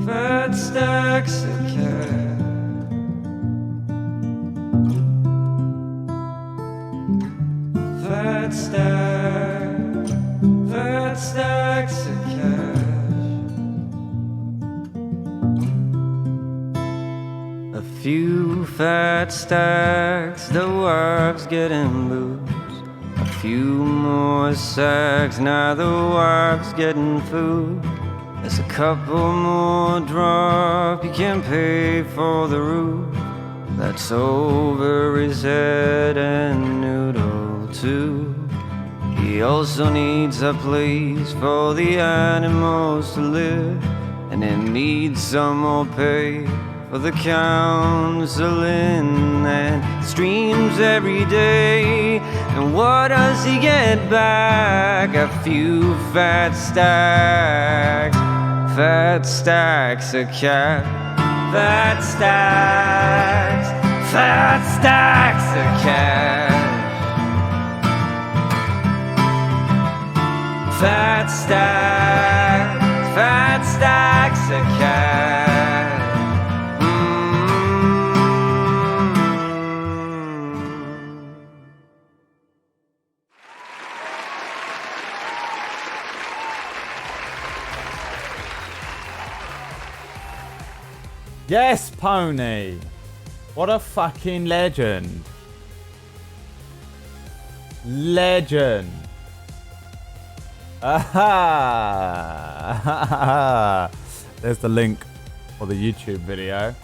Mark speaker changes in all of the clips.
Speaker 1: Fat stacks of cash. Fat stacks of cash. A few fat stacks, the work's getting loose. A few more sacks, now the work's getting food. There's a couple more drop, you can pay for the roof. That's over his head and noodle too. He also needs a place for the animals to live, and it needs some more pay for the counseling and streams every day. And what does he get back? A few fat stacks of cash. Fat stacks of cash. Fat stacks of cash.
Speaker 2: Yes, Pony. What a fucking legend. Legend. Aha. There's the link for the YouTube video.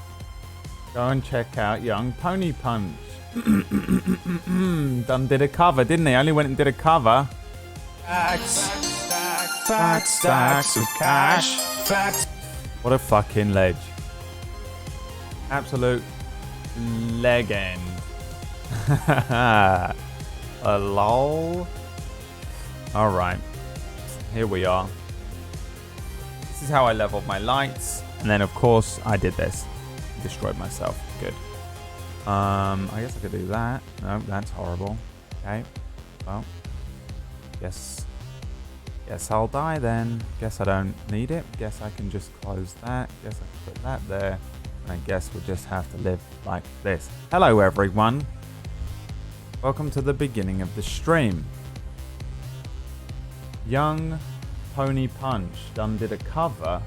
Speaker 2: Go and check out Young Pony Punch. Done did a cover, didn't he? Only went and did a cover. Fat stacks of cash. What a fucking ledge. Absolute legend. A lol. Alright. Here we are. This is how I leveled my lights. And then of course I did this. Destroyed myself. Good. I guess I could do that. No, that's horrible. Okay. Well. Guess I'll die then. Guess I don't need it. Guess I can just close that. Guess I can put that there. I guess we'll just have to live like this. Hello everyone. Welcome to the beginning of the stream. Young Pony Punch done did a cover.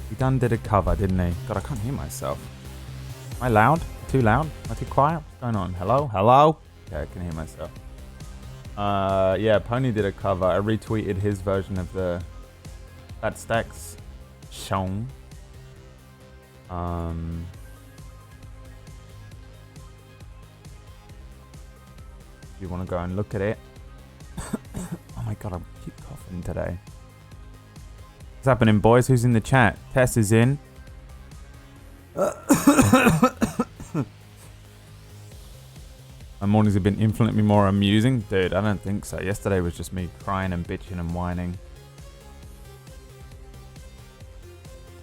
Speaker 2: He done did a cover, didn't he? God, I can't hear myself. Am I loud? Too loud? Am I too quiet? What's going on? Hello? Hello? Okay, I can hear myself. Yeah, Pony did a cover. I retweeted his version of the Fat Stacks song. If you want to go and look at it. Oh my god, I keep coughing today. What's happening, boys? Who's in the chat? Tess is in. My mornings have been infinitely more amusing. Dude, I don't think so. Yesterday was just me crying and bitching and whining.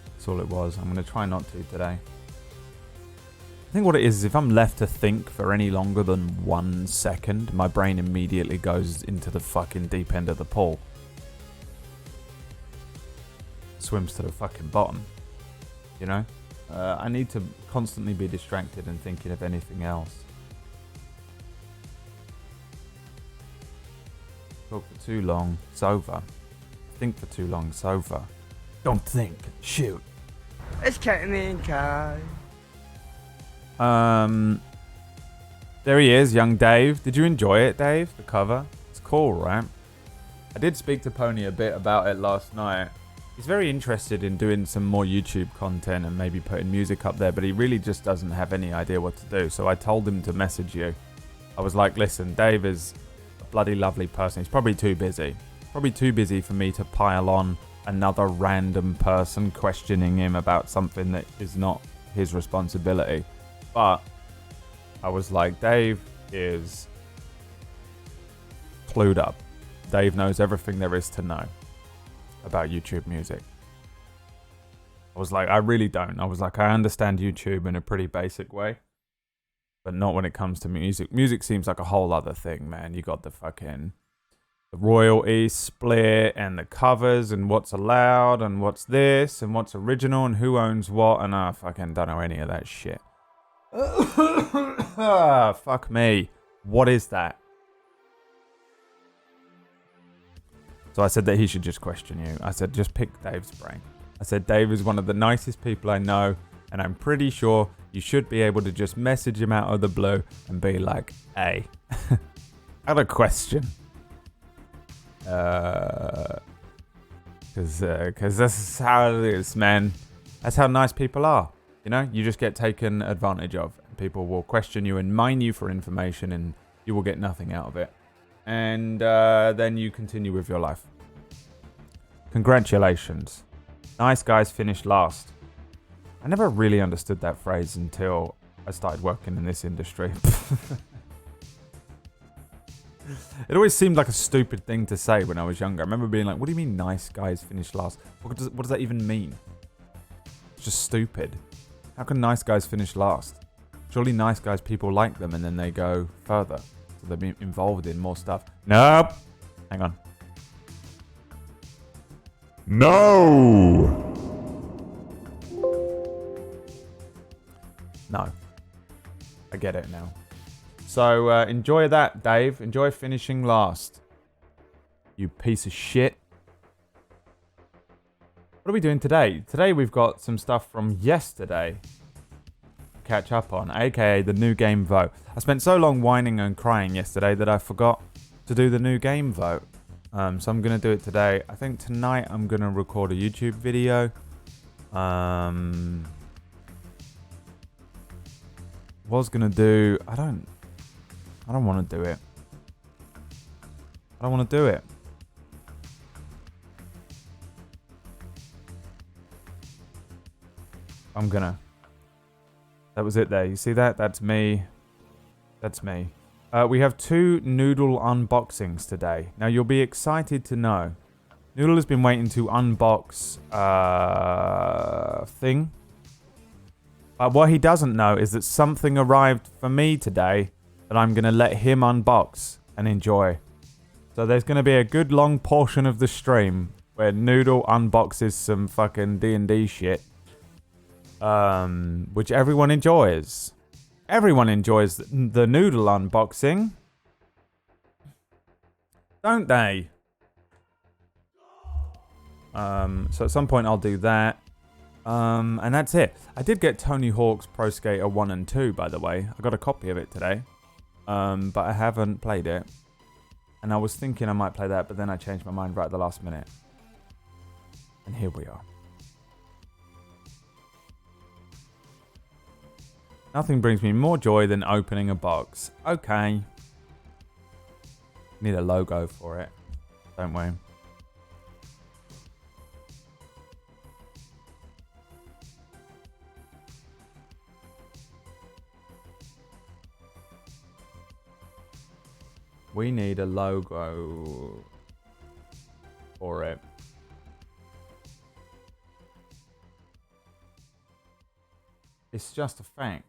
Speaker 2: That's all it was. I'm going to try not to today. I think what it is if I'm left to think for any longer than 1 second, my brain immediately goes into the fucking deep end of the pool. Swims to the fucking bottom. You know? I need to constantly be distracted and thinking of anything else. Talk for too long, it's over. Think for too long, it's over. Don't think, shoot.
Speaker 3: It's CHatTiN, guys.
Speaker 2: There he is, young Dave. Did you enjoy it, Dave? The cover? It's cool, right? I did speak to Pony a bit about it last night. He's very interested in doing some more YouTube content and maybe putting music up there, but he really just doesn't have any idea what to do. So I told him to message you. I was like, listen, Dave is a bloody lovely person. He's probably too busy. Probably too busy for me to pile on another random person questioning him about something that is not his responsibility. But I was like, Dave is clued up. Dave knows everything there is to know about YouTube music. I was like, I really don't. I was like, I understand YouTube in a pretty basic way, but not when it comes to music. Music seems like a whole other thing, man. You got the royalty split and the covers and what's allowed and what's this and what's original and who owns what, and I fucking don't know any of that shit. Fuck me. What is that? So I said that he should just question you. I said, just pick Dave's brain. I said, Dave is one of the nicest people I know, and I'm pretty sure you should be able to just message him out of the blue and be like, hey, I got a question. Because this is how it is, man. That's how nice people are. You know, you just get taken advantage of. People will question you and mine you for information, and you will get nothing out of it. And then you continue with your life. Congratulations. Nice guys finished last. I never really understood that phrase until I started working in this industry. It always seemed like a stupid thing to say when I was younger. I remember being like, what do you mean nice guys finish last? What does that even mean? It's just stupid. How can nice guys finish last? Surely nice guys, people like them and then they go further. So they're being involved in more stuff. Nope. Hang on. No. No. I get it now. So enjoy that, Dave. Enjoy finishing last. You piece of shit. What are we doing today? Today we've got some stuff from yesterday to catch up on, aka the new game vote. I spent so long whining and crying yesterday that I forgot to do the new game vote. So I'm going to do it today. I think tonight I'm going to record a YouTube video. Was going to do... I don't want to do it. I don't want to do it. I'm gonna. That was it there. You see that? That's me. That's me. We have 2 Noodle unboxings today. Now, you'll be excited to know. Noodle has been waiting to unbox thing. What he doesn't know is that something arrived for me today that I'm going to let him unbox and enjoy. So there's going to be a good long portion of the stream where Noodle unboxes some fucking D&D shit. Which everyone enjoys. Everyone enjoys the Noodle unboxing. Don't they? So at some point I'll do that. And that's it. I did get Tony Hawk's Pro Skater 1 and 2, by the way. I got a copy of it today. But I haven't played it. And I was thinking I might play that, but then I changed my mind right at the last minute. And here we are. Nothing brings me more joy than opening a box. Okay. Need a logo for it, don't we? We need a logo for it. It's just a fact.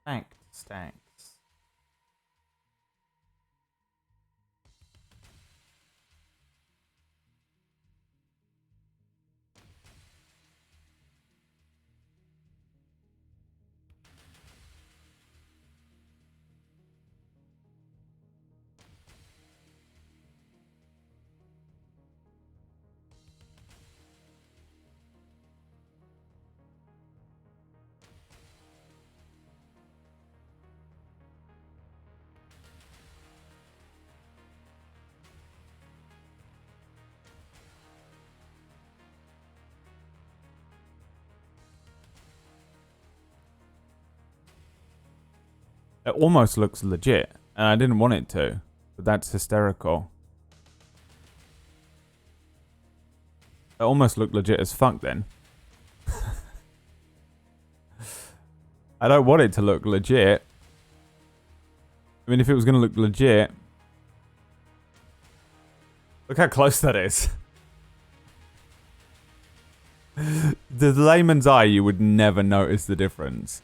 Speaker 2: Fact stanks. It almost looks legit, and I didn't want it to, but that's hysterical. It almost looked legit as fuck then. I don't want it to look legit. I mean, if it was going to look legit... Look how close that is. The layman's eye, you would never notice the difference.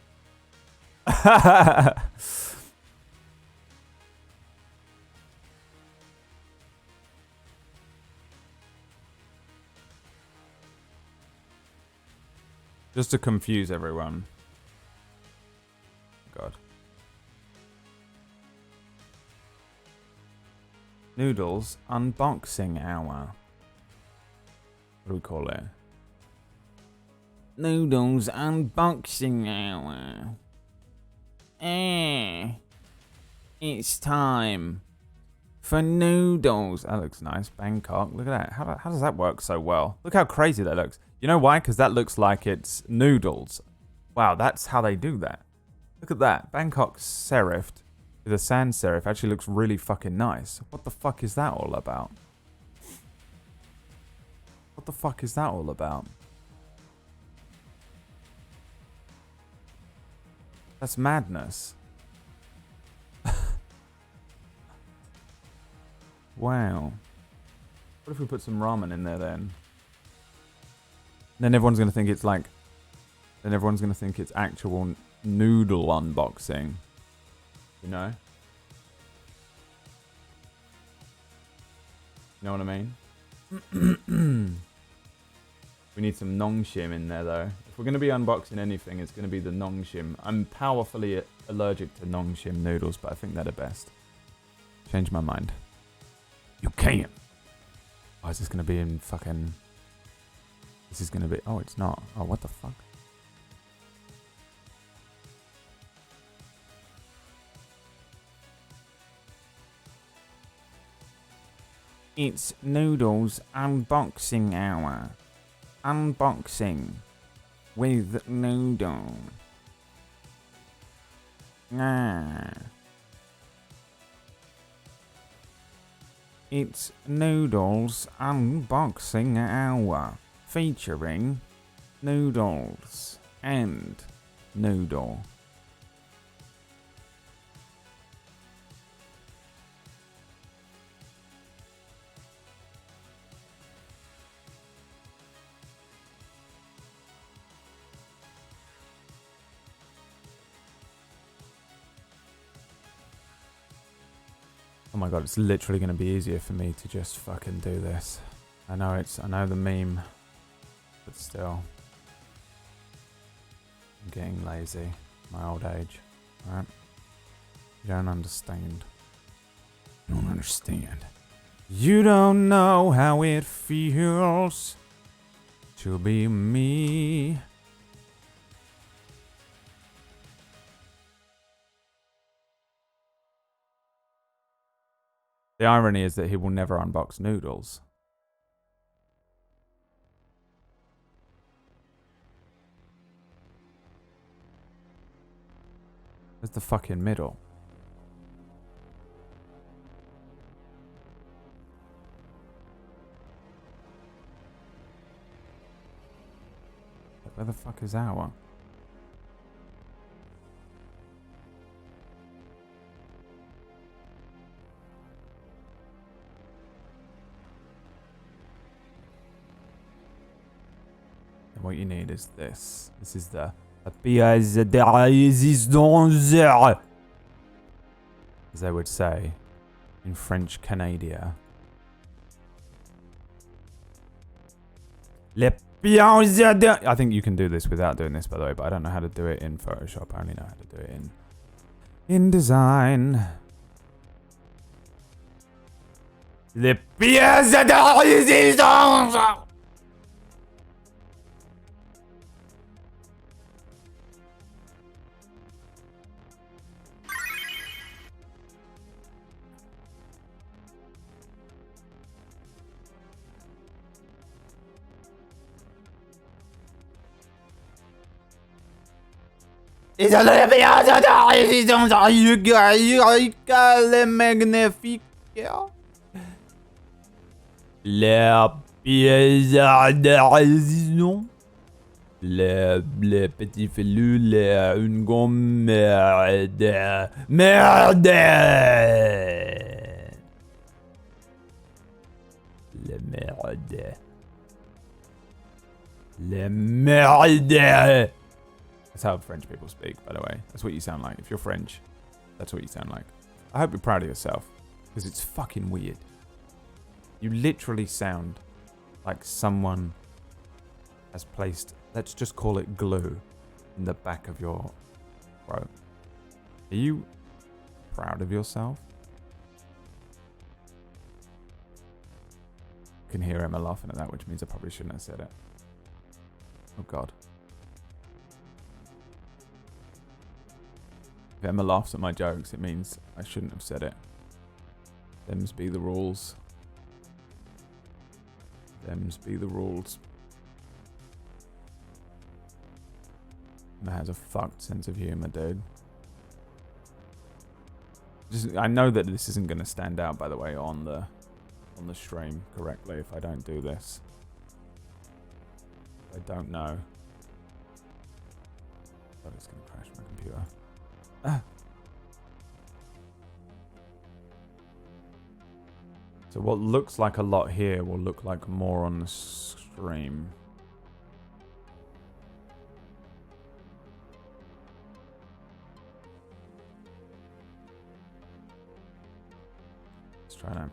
Speaker 2: Just to confuse everyone. God. Noodles unboxing hour. What do we call it? Noodles unboxing hour. It's time for noodles. That looks nice. Bangkok. Look at that. How does that work so well? Look how crazy that looks. You know why? Because that looks like it's noodles. Wow, that's how they do that. Look at that. Bangkok serifed with a sans serif actually looks really fucking nice. What the fuck is that all about? What the fuck is that all about? That's madness. Wow. What if we put some ramen in there then? Then everyone's going to think it's like... Then everyone's going to think it's actual noodle unboxing. You know? You know what I mean? We need some nongshim in there though. If we're going to be unboxing anything, it's going to be the nongshim. I'm powerfully allergic to nongshim noodles, but I think they're the best. Change my mind. You can't. Oh, is this going to be in fucking... This is going to be... Oh, it's not. Oh, what the fuck? It's noodles unboxing hour. Unboxing with noodle. It's noodles unboxing hour. Featuring noodles and noodle. Oh my god, it's literally going to be easier for me to just fucking do this. I know the meme. But still, I'm getting lazy. My old age. Alright? You don't understand. You don't understand. You don't know how it feels to be me. The irony is that he will never unbox noodles. Where's the fucking middle? Where the fuck is our? And what you need is this. This is the pièce de résistance, as they would say in French Canada. Le pièce de... I think you can do this without doing this, by the way, but I don't know how to do it in Photoshop. I only know how to do it in InDesign. Le pièce de résistance. Ils ont les pièces de résistance les magnifiques. Les pièces de résistance. Le petit filou, une gomme, merde. Merde. Le merde. Le merde. That's how French people speak, by the way. That's what you sound like. If you're French, that's what you sound like. I hope you're proud of yourself, because it's fucking weird. You literally sound like someone has placed, let's just call it glue, in the back of your throat. Are you proud of yourself? I can hear Emma laughing at that, which means I probably shouldn't have said it. Oh God. If Emma laughs at my jokes, it means I shouldn't have said it. Them's be the rules. Them's be the rules. Emma has a fucked sense of humor, dude. I know that this isn't going to stand out, by the way, on the stream correctly if I don't do this. I don't know. But it's going to crash my computer. So what looks like a lot here will look like more on the stream. Let's try that.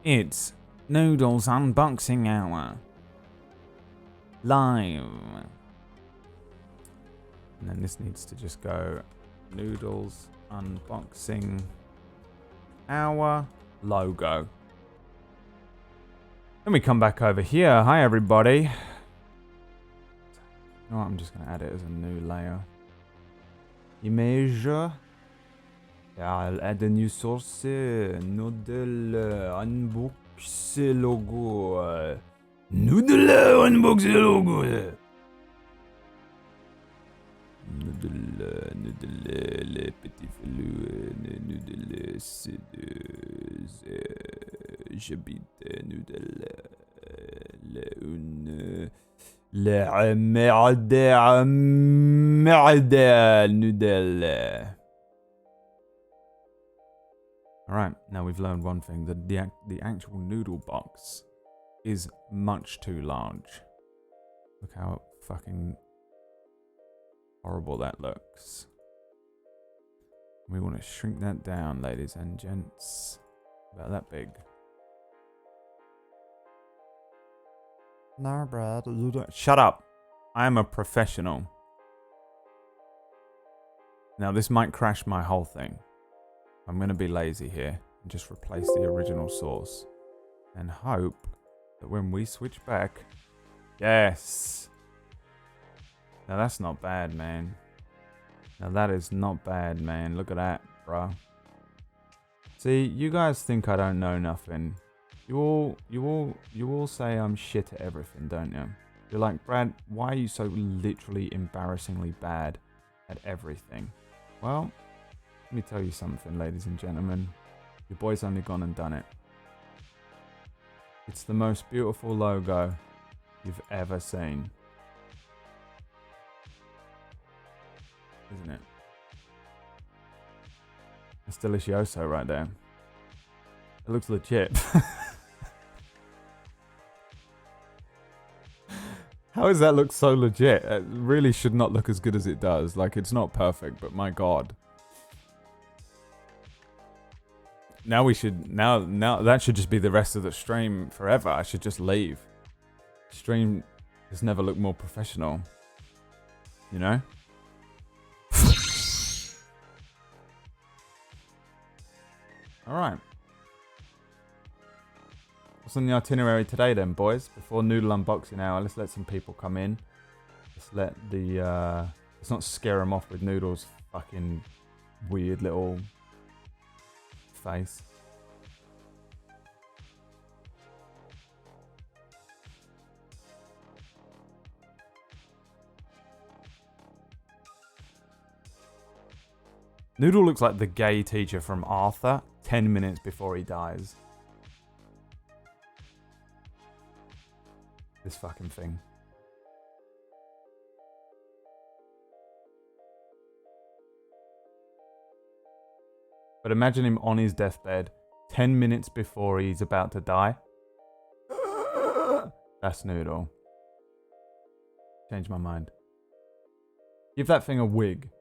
Speaker 2: It's Noodles Unboxing Hour. Live. And then this needs to just go Noodles Unboxing Hour logo. Then we come back over here. Hi everybody. You know what? I'm just going to add it as a new layer. Image. Yeah, I'll add a new source. Noodle Unbox logo. Noodle Unbox logo. Noodle, les petits filous, noodle, c'est j'habite noodle, le merde, noodle. Alright, now we've learned one thing, that the actual noodle box is much too large. Look how fucking horrible that looks. We want to shrink that down, ladies and gents. About that big. No, Brad. Shut up. I am a professional. Now, this might crash my whole thing. I'm going to be lazy here and just replace the original source. And hope that when we switch back... Yes! Now that's not bad, man. Now that is not bad, man. Look at that, bro. See, you guys think I don't know nothing. You all say I'm shit at everything, don't you? You're like, Brad, why are you so literally embarrassingly bad at everything? Well, let me tell you something, ladies and gentlemen. Your boy's only gone and done it. It's the most beautiful logo you've ever seen. Isn't it? That's delicioso right there. It looks legit. How does that look so legit? It really should not look as good as it does. Like, it's not perfect, but my god. Now we should... Now that should just be the rest of the stream forever. I should just leave. Stream has never looked more professional. You know? Alright. What's on the itinerary today then, boys? Before Noodle Unboxing Hour, let's let some people come in. Let's let the... let's not scare them off with Noodle's fucking weird little face. Noodle looks like the gay teacher from Arthur 10 minutes before he dies. This fucking thing. But imagine him on his deathbed 10 minutes before he's about to die. That's Noodle. Change my mind. Give that thing a wig.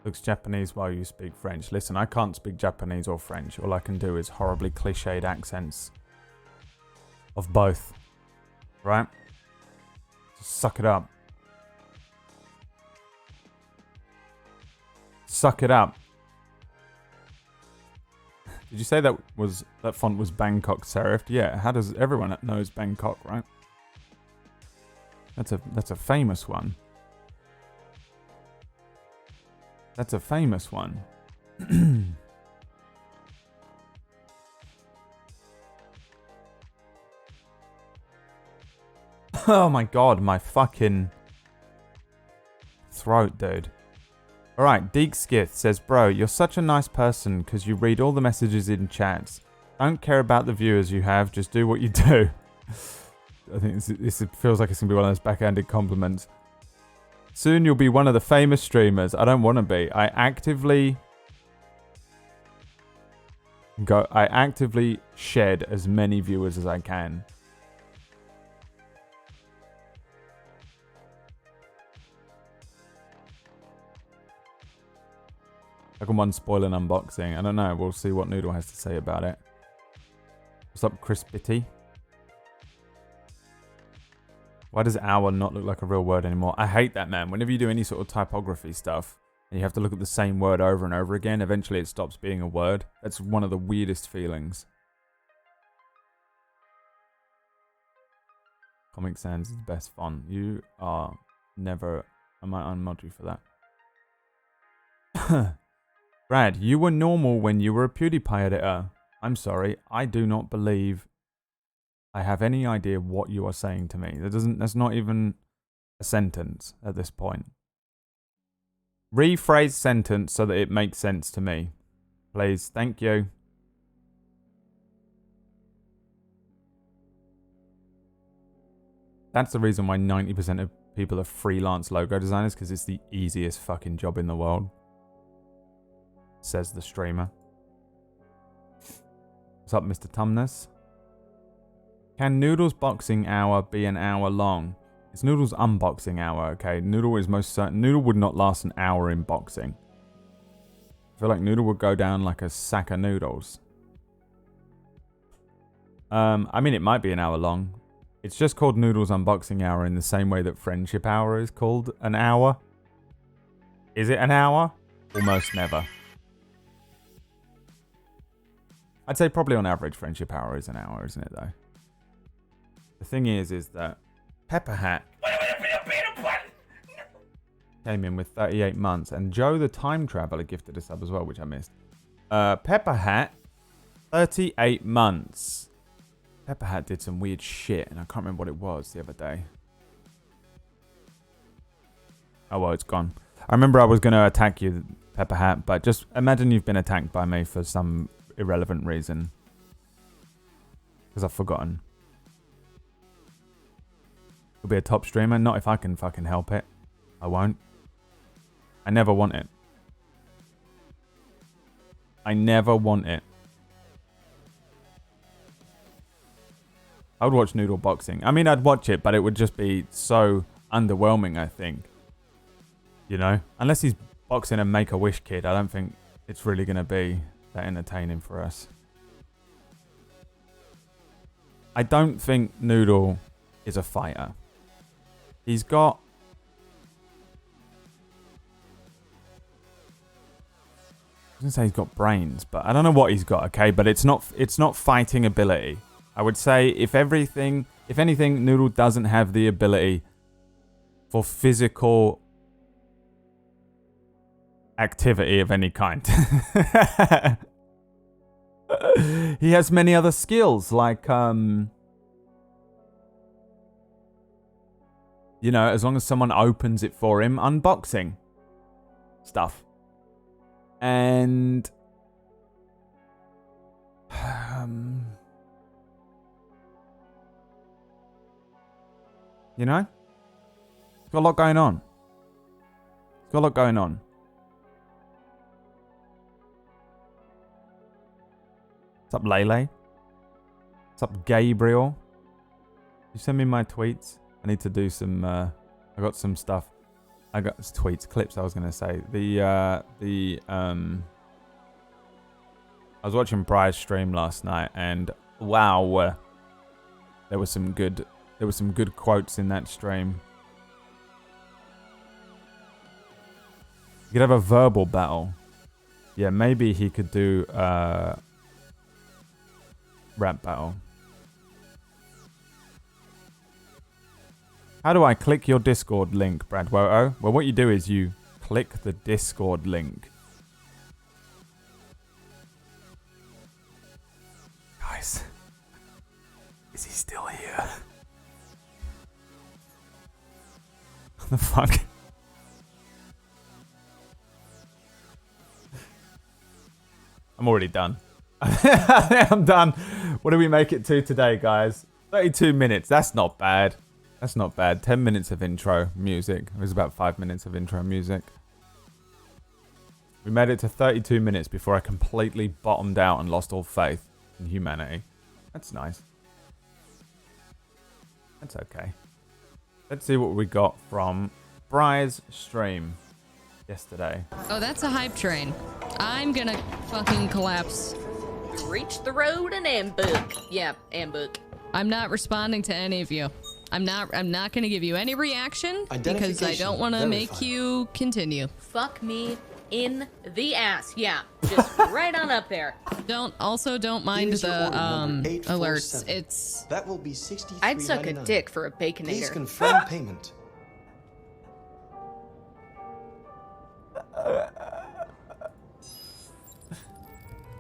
Speaker 2: Looks Japanese while you speak French. Listen, I can't speak Japanese or French. All I can do is horribly cliched accents of both. Right? Just suck it up. Suck it up. Did you say that font was Bangkok serifed? Yeah, how does everyone knows Bangkok, right? That's a famous one. That's a famous one. Oh my god, my fucking throat, dude. Alright, Deekskith says, bro, you're such a nice person because you read all the messages in chats. Don't care about the viewers you have, just do what you do. I think this feels like it's going to be one of those backhanded compliments. Soon you'll be one of the famous streamers. I don't want to be. I actively shed as many viewers as I can. Pokemon spoiler unboxing. I don't know. We'll see what Noodle has to say about it. What's up, Chris Bitty? Why does hour not look like a real word anymore? I hate that, man. Whenever you do any sort of typography stuff, and you have to look at the same word over and over again, eventually it stops being a word. That's one of the weirdest feelings. Comic Sans is the best font. You are never... I might unmod you for that. Brad, you were normal when you were a PewDiePie editor. I'm sorry, I do not believe I have any idea what you are saying to me. That's not even a sentence at this point. Rephrase sentence so that it makes sense to me. Please, thank you. That's the reason why 90% of people are freelance logo designers, because it's the easiest fucking job in the world. Says the streamer. What's up, Mr. Tumnus? Can Noodle's boxing hour be an hour long? It's Noodle's unboxing hour, okay? Noodle is most certain. Noodle would not last an hour in boxing. I feel like Noodle would go down like a sack of noodles. I mean, it might be an hour long. It's just called Noodle's unboxing hour in the same way that friendship hour is called an hour. Is it an hour? Almost never. I'd say probably on average friendship hour is an hour, isn't it though? The thing is that Pepper Hat came in with 38 months, and Joe the Time Traveler gifted a sub as well, which I missed. Pepper Hat, 38 months. Pepper Hat did some weird shit, and I can't remember what it was the other day. Oh well, it's gone. I remember I was going to attack you, Pepper Hat, but just imagine you've been attacked by me for some irrelevant reason. Because I've forgotten. You'll be a top streamer? Not if I can fucking help it. I won't. I never want it. I never want it. I would watch Noodle boxing. I mean, I'd watch it, but it would just be so underwhelming, I think. You know? Unless he's boxing a Make-A-Wish kid, I don't think it's really going to be that entertaining for us. I don't think Noodle is a fighter. He's got... I was going to say he's got brains, but I don't know what he's got, okay? But it's not fighting ability. I would say if anything, Noodle doesn't have the ability for physical activity of any kind. He has many other skills, like You know, as long as someone opens it for him, unboxing stuff. And you know, it's got a lot going on. It's got a lot going on. What's up, Lele? What's up, Gabriel? You send me my tweets. I need to do some. I got some stuff. I got tweets, clips. I was gonna say I was watching Briar's stream last night, and wow, there were some good quotes in that stream. You could have a verbal battle. Yeah, maybe he could do rap battle. How do I click your Discord link, Bradwoto? Well, what you do is you click the Discord link. Guys, is he still here? What the fuck? I'm already done. I'm done. What do we make it to today, guys? 32 minutes. That's not bad. That's not bad. 10 minutes of intro music. It was about 5 minutes of intro music. We made it to 32 minutes before I completely bottomed out and lost all faith in humanity. That's nice. That's okay. Let's see what we got from Briar's stream yesterday.
Speaker 4: Oh, that's a hype train. I'm gonna fucking collapse.
Speaker 5: Reach the road and ambook. Yeah, ambook.
Speaker 4: I'm not responding to any of you. I'm not gonna give you any reaction because I don't want to make you continue.
Speaker 5: Fuck me in the ass. Yeah, just right on up there.
Speaker 4: Don't mind the alerts. It's
Speaker 6: that will be 63.
Speaker 5: I'd suck a dick for a baconator.
Speaker 6: Please confirm payment.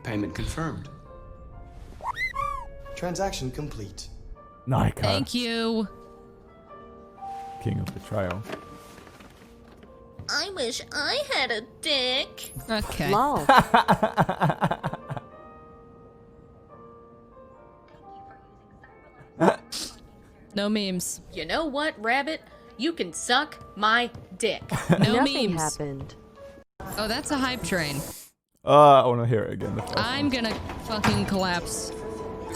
Speaker 6: Payment confirmed. Transaction complete.
Speaker 2: Nike.
Speaker 4: Thank you.
Speaker 2: King of Betrayal.
Speaker 5: I wish I had a dick.
Speaker 4: Okay.
Speaker 5: Lol.
Speaker 4: No memes.
Speaker 5: You know what, Rabbit? You can suck my dick.
Speaker 4: No
Speaker 7: Nothing
Speaker 4: memes.
Speaker 7: happened.
Speaker 4: Oh, that's a hype train.
Speaker 2: I want to hear it again.
Speaker 4: I'm gonna fucking collapse.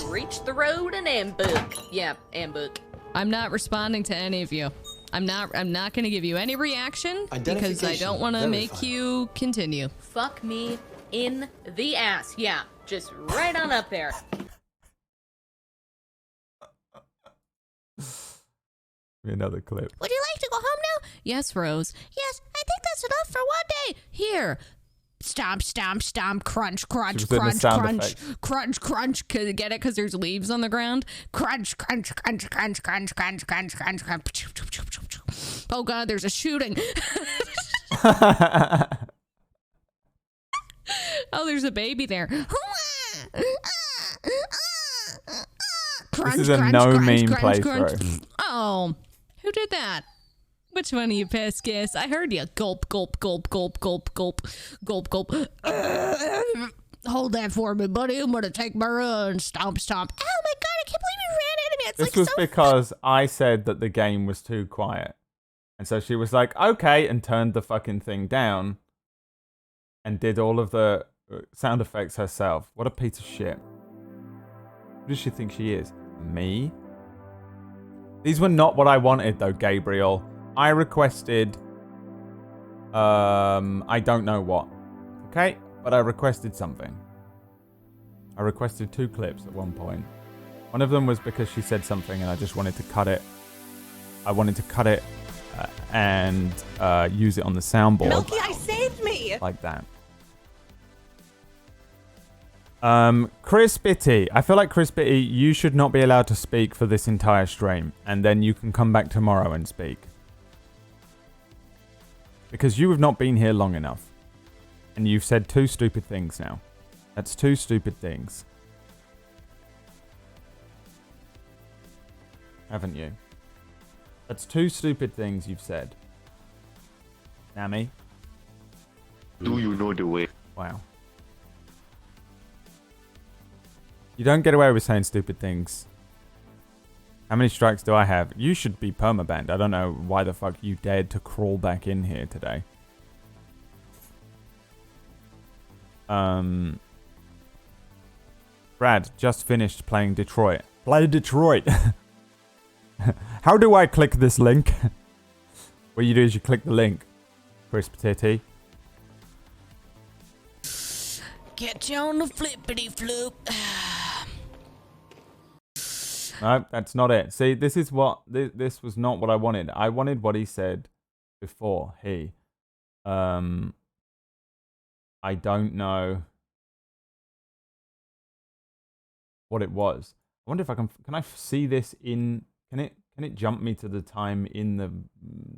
Speaker 5: Reach the road and ambook. Yeah, ambook.
Speaker 4: I'm not responding to any of you. I'm not gonna give you any reaction because I don't want to make you continue.
Speaker 5: Fuck me in the ass. Yeah, just right on up there.
Speaker 2: Another clip.
Speaker 4: Would you like to go home now? Yes, Rose. Yes, I think that's enough for one day. Here. Stomp, stomp, stomp, crunch, crunch, crunch, crunch, crunch, crunch. Get it? Because there's leaves on the ground. Crunch, crunch, crunch, crunch, crunch, crunch, crunch, crunch, crunch. Oh God, there's a shooting. Oh, there's a baby there.
Speaker 2: This is a no meme playthrough.
Speaker 4: Oh, who did that? Which one of you Pescus? I heard you. Gulp, gulp, gulp, gulp, gulp, gulp, gulp, gulp. Hold that for me, buddy. I'm gonna take my run. Stomp, stomp. Oh my God, I can't believe you ran into me. It's
Speaker 2: this
Speaker 4: like
Speaker 2: was
Speaker 4: so
Speaker 2: because I said that the game was too quiet. And so she was like, okay, and turned the fucking thing down and did all of the sound effects herself. What a piece of shit. Who does she think she is? Me? These were not what I wanted though, Gabriel. I requested, I don't know what, okay? But I requested something. I requested 2 clips at one point. One of them was because she said something and I just wanted to cut it. I wanted to cut it and use it on the soundboard.
Speaker 7: Milky, I saved me!
Speaker 2: Like that. Chris Bitty. I feel like Chris Bitty, you should not be allowed to speak for this entire stream. And then you can come back tomorrow and speak. Because you have not been here long enough. And you've said 2 stupid things now. That's 2 stupid things. Haven't you? That's 2 stupid things you've said. Nami?
Speaker 7: Do you know the way?
Speaker 2: Wow. You don't get away with saying stupid things. How many strikes do I have? You should be permabanned. I don't know why the fuck you dared to crawl back in here today. Brad, just finished playing Detroit. Play Detroit! How do I click this link? What you do is you click the link. Crisp titty.
Speaker 4: Get you on the flippity floop.
Speaker 2: No, that's not it. See, this is what... This was not what I wanted. I wanted what he said before. I don't know what it was. I wonder if I can I see this in... Can it jump me to the time in the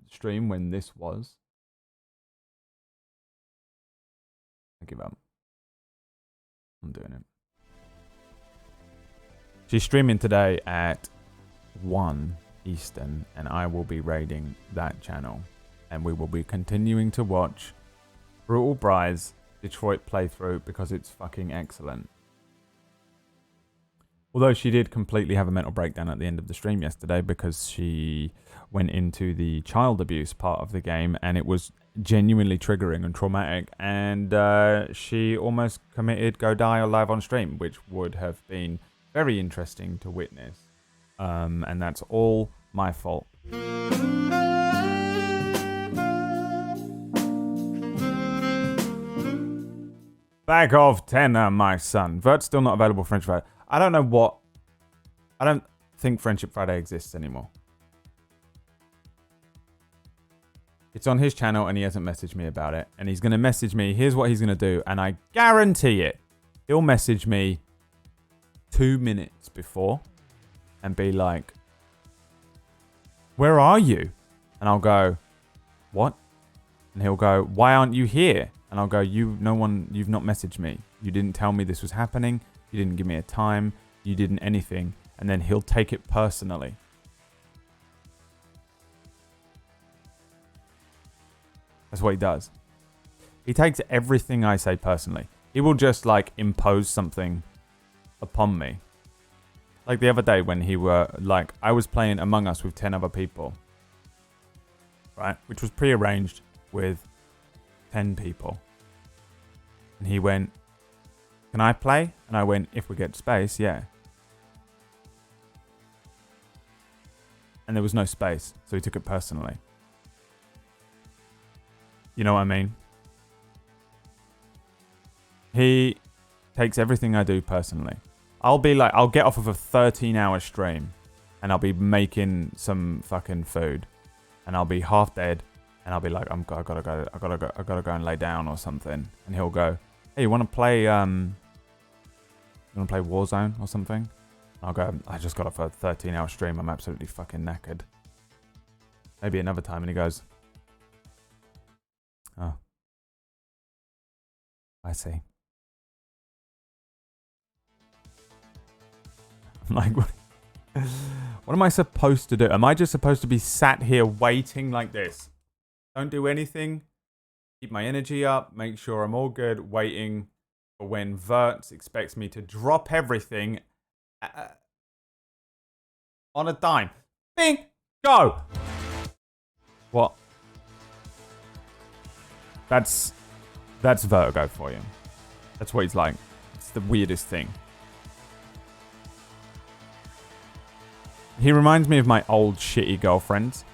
Speaker 2: stream when this was? I give up. I'm doing it. She's streaming today at 1 Eastern, and I will be raiding that channel. And we will be continuing to watch Brutal Bry's Detroit playthrough because it's fucking excellent. Although she did completely have a mental breakdown at the end of the stream yesterday because she went into the child abuse part of the game and it was genuinely triggering and traumatic, and she almost committed go die live on stream, which would have been very interesting to witness. And that's all my fault. Bag of tenner, my son. Vert's still not available for Friendship Friday. I don't know what... I don't think Friendship Friday exists anymore. It's on his channel and he hasn't messaged me about it. And he's going to message me. Here's what he's going to do. And I guarantee it. He'll message me 2 minutes before and be like, where are you? And I'll go, what? And he'll go, why aren't you here? And I'll go, you've not messaged me. You didn't tell me this was happening. You didn't give me a time. You didn't anything. And then he'll take it personally. That's what he does. He takes everything I say personally. He will just like impose something upon me. Like the other day when I was playing Among Us with 10 other people. Right? Which was prearranged with 10 people. And he went, can I play? And I went, if we get space, yeah. And there was no space, so he took it personally. You know what I mean? He takes everything I do personally. I'll get off of a 13-hour stream and I'll be making some fucking food and I'll be half dead and I'll be like, I gotta go and lay down or something. And he'll go, hey, you wanna play Warzone or something? I'll go, I just got off a 13-hour stream. I'm absolutely fucking knackered. Maybe another time. And he goes, oh, I see. I'm like, what am I supposed to do? Am I just supposed to be sat here waiting like this? Don't do anything. Keep my energy up. Make sure I'm all good. Waiting for when Vert expects me to drop everything on a dime. Bing! Go! What? That's Vertigo for you. That's what he's like. It's the weirdest thing. He reminds me of my old shitty girlfriends.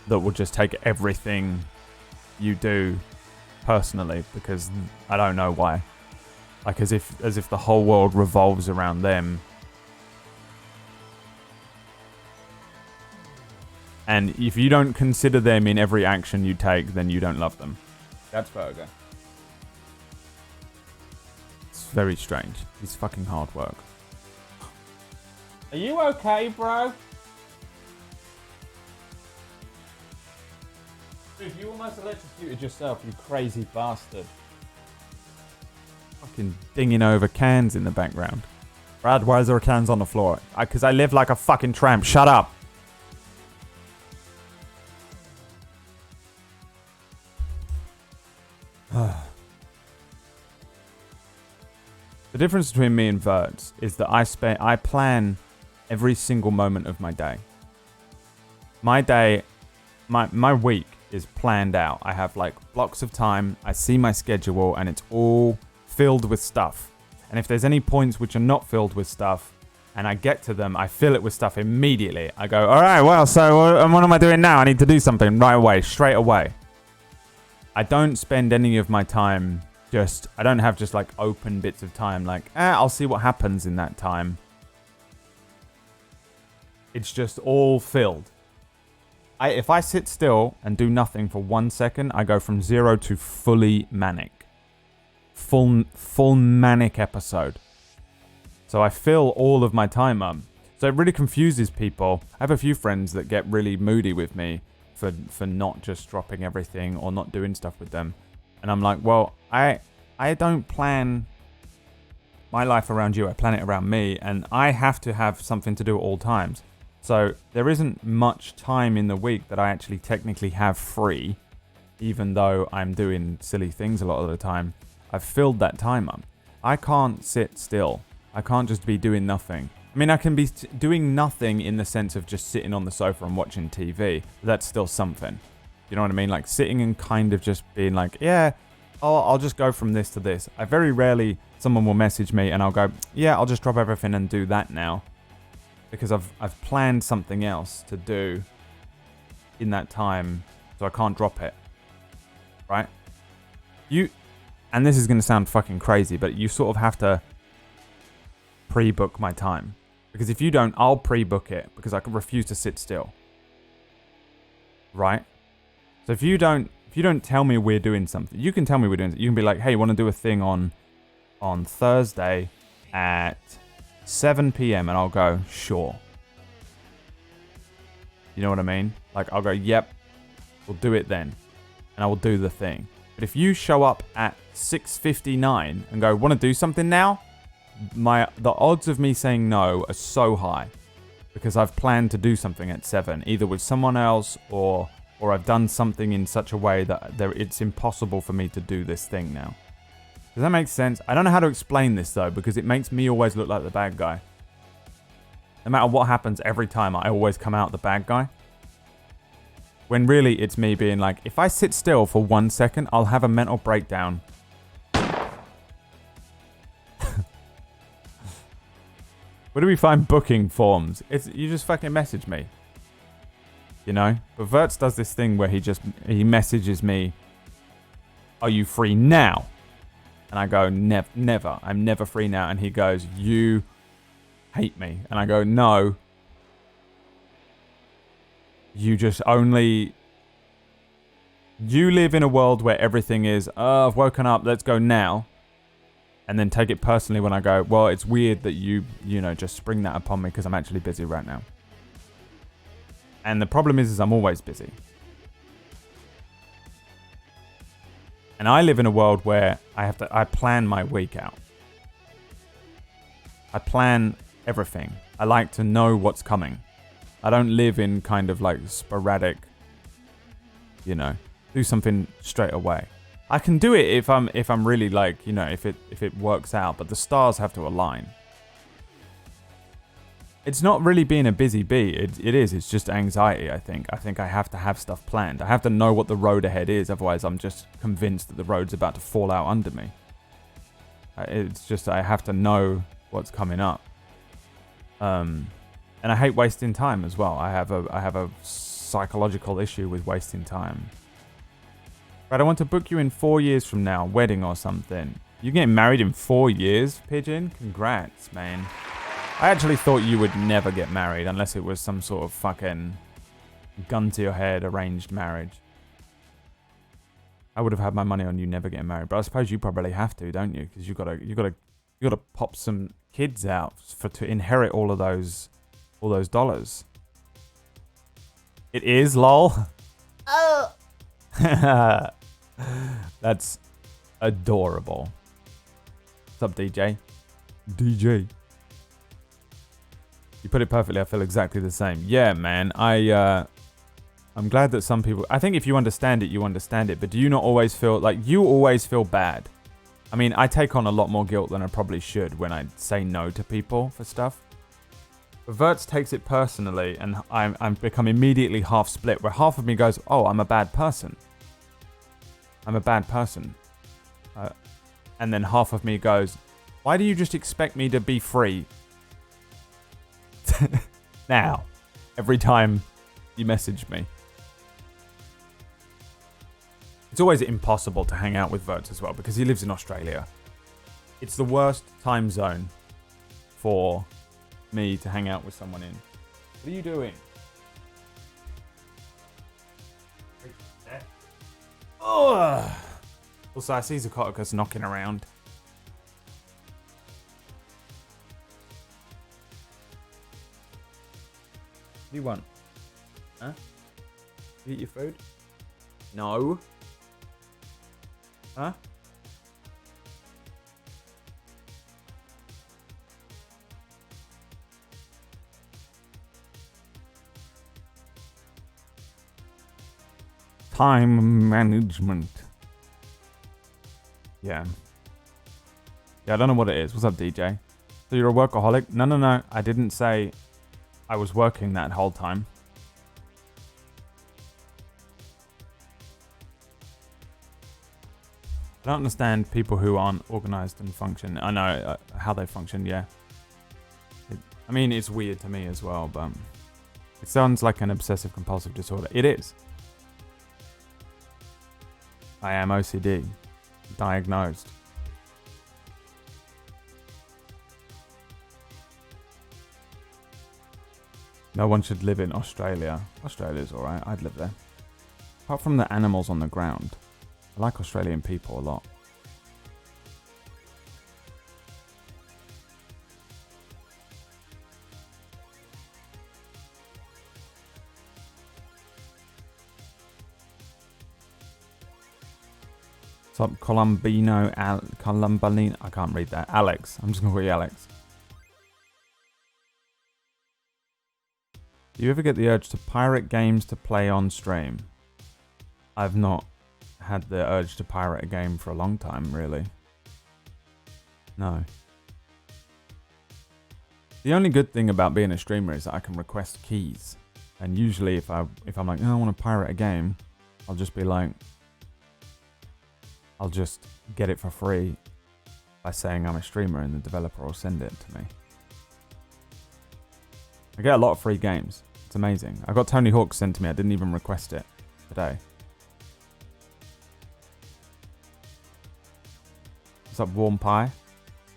Speaker 2: That will just take everything you do personally because I don't know why. Like as if the whole world revolves around them. And if you don't consider them in every action you take, then you don't love them. That's Virgo. It's very strange. It's fucking hard work. Are you okay, bro? Dude, you almost electrocuted yourself, you crazy bastard. Fucking dinging over cans in the background. Brad, why is there cans on the floor? Because I live like a fucking tramp. Shut up. The difference between me and Verts is that I plan every single moment of my day. My day, my week is planned out. I have like blocks of time. I see my schedule and it's all filled with stuff. And if there's any points which are not filled with stuff and I get to them, I fill it with stuff immediately. I go, all right, well, so what am I doing now? I need to do something right away, straight away. I don't spend any of my time I don't have just like open bits of time like, I'll see what happens in that time. It's just all filled. If I sit still and do nothing for 1 second, I go from 0 to fully manic. Full manic episode. So I fill all of my time up. So it really confuses people. I have a few friends that get really moody with me for not just dropping everything or not doing stuff with them. And I'm like, well, I don't plan my life around you. I plan it around me. And I have to have something to do at all times. So there isn't much time in the week that I actually technically have free, even though I'm doing silly things a lot of the time. I've filled that time up. I can't sit still. I can't just be doing nothing. I mean, I can be doing nothing in the sense of just sitting on the sofa and watching TV. That's still something. You know what I mean? Like sitting and kind of just being like, yeah, I'll just go from this to this. I very rarely, someone will message me and I'll go, yeah, I'll just drop everything and do that now. Because I've planned something else to do in that time, so I can't drop it. Right? And this is going to sound fucking crazy, but you sort of have to pre-book my time. Because if you don't, I'll pre-book it because I can refuse to sit still. Right? So if you don't tell me we're doing something, you can tell me we're doing something. You can be like, hey, you want to do a thing on Thursday at 7 p.m. and I'll go, sure. You know what I mean? Like I'll go, yep, we'll do it then. And I will do the thing. But if you show up at 6:59 and go, want to do something now? The odds of me saying no are so high because I've planned to do something at 7, either with someone else or I've done something in such a way that it's impossible for me to do this thing now. Does that make sense? I don't know how to explain this though, because it makes me always look like the bad guy. No matter what happens, every time I always come out the bad guy. When really it's me being like, if I sit still for 1 second, I'll have a mental breakdown. Where do we find booking forms? You just fucking message me. You know? But Verts does this thing where he messages me, are you free now? And I go, never. I'm never free now. And he goes, you hate me. And I go, no. You just only... You live in a world where everything is, oh, I've woken up, let's go now. And then take it personally when I go, well, it's weird that you know, just spring that upon me because I'm actually busy right now. And the problem is I'm always busy. And I live in a world where I plan my week out. I plan everything. I like to know what's coming. I don't live in kind of like sporadic, you know, do something straight away. I can do it if I'm really like, you know, if it works out, but the stars have to align. It's not really being a busy bee. It is. It's just anxiety, I think. I think I have to have stuff planned. I have to know what the road ahead is. Otherwise, I'm just convinced that the road's about to fall out under me. It's just I have to know what's coming up. And I hate wasting time as well. I have a psychological issue with wasting time. Right, I want to book you in 4 years from now, wedding or something. You're getting married in 4 years, Pigeon? Congrats, man. I actually thought you would never get married unless it was some sort of fucking gun to your head arranged marriage. I would have had my money on you never getting married, but I suppose you probably have to, don't you? Because you gotta pop some kids out to inherit all those dollars. It is, lol.
Speaker 5: Oh.
Speaker 2: That's adorable. What's up, DJ? DJ. You put it perfectly. I feel exactly the same. Yeah, man. I'm glad that some people... I think if you understand it, you understand it. But do you not always feel... Like, you always feel bad. I mean, I take on a lot more guilt than I probably should when I say no to people for stuff. But Verts takes it personally, and I'm become immediately half split, where half of me goes, oh, I'm a bad person. I'm a bad person. And then half of me goes, why do you just expect me to be free? Now, every time you message me. It's always impossible to hang out with Verts as well because he lives in Australia. It's the worst time zone for me to hang out with someone in. What are you doing? Oh! Also, I see Zacotocus knocking around. What do you want? Huh? You eat your food? No. Huh? Time management. Yeah. Yeah, I don't know what it is. What's up, DJ? So you're a workaholic? No. I didn't say I was working that whole time. I don't understand people who aren't organized and function. I know how they function, yeah. I mean, it's weird to me as well, but it sounds like an obsessive compulsive disorder. It is. I am OCD. Diagnosed. No one should live in Australia. Australia's alright. I'd live there. Apart from the animals on the ground. I like Australian people a lot. What's up, Columbino? I can't read that. Alex. I'm just going to call you Alex. Do you ever get the urge to pirate games to play on stream? I've not had the urge to pirate a game for a long time, really. No. The only good thing about being a streamer is that I can request keys. And usually if I'm like, oh, I want to pirate a game, I'll just be like, I'll just get it for free by saying I'm a streamer and the developer will send it to me. I get a lot of free games. It's amazing. I got Tony Hawk sent to me. I didn't even request it today. What's up, Warm Pie?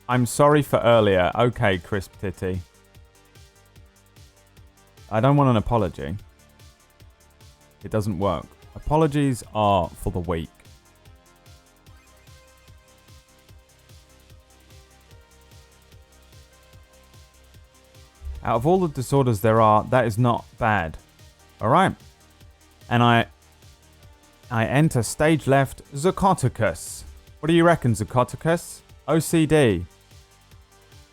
Speaker 2: I'm sorry for earlier. Okay, Crisp Titty. I don't want an apology. It doesn't work. Apologies are for the weak. Out of all the disorders there are, that is not bad. Alright. And I enter stage left, Zacotocus. What do you reckon, Zacotocus? OCD.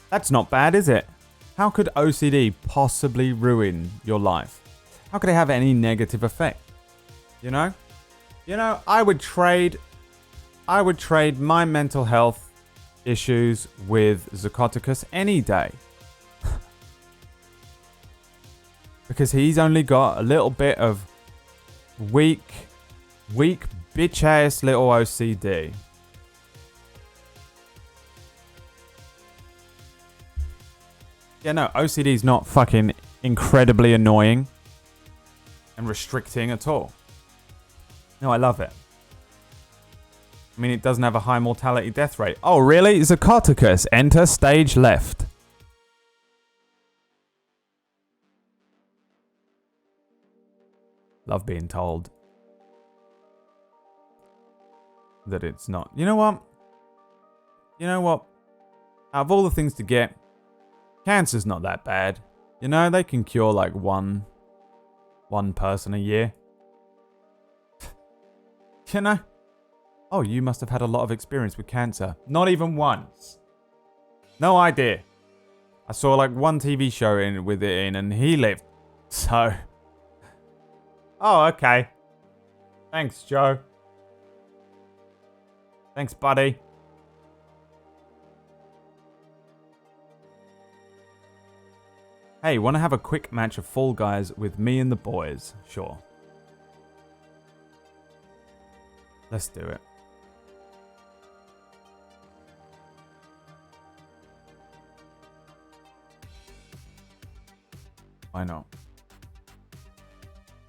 Speaker 2: That's not bad, is it? How could OCD possibly ruin your life? How could it have any negative effect? You know? You know, I would trade my mental health issues with Zacotocus any day. Because he's only got a little bit of weak bitch-ass little OCD. Yeah, no, OCD's not fucking incredibly annoying and restricting at all. No, I love it. I mean, it doesn't have a high mortality death rate. Oh, really? Zacotocus, enter stage left. Love being told that it's not. You know what? You know what? Out of all the things to get, cancer's not that bad. You know, they can cure like one person a year. You know? Oh, you must have had a lot of experience with cancer. Not even once. No idea. I saw like one TV show with it in, and he lived. So. Oh, okay. Thanks, Joe. Thanks, buddy. Hey, want to have a quick match of Fall Guys with me and the boys? Sure. Let's do it. Why not?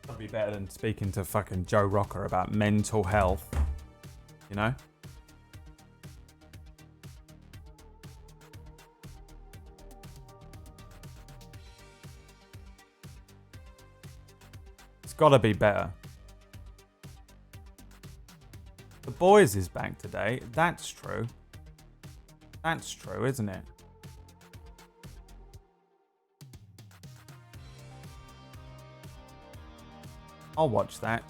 Speaker 2: That'd be better than speaking to fucking Joe Rocker about mental health. You know? It's gotta be better. The boys is back today. That's true. That's true, isn't it? I'll watch that.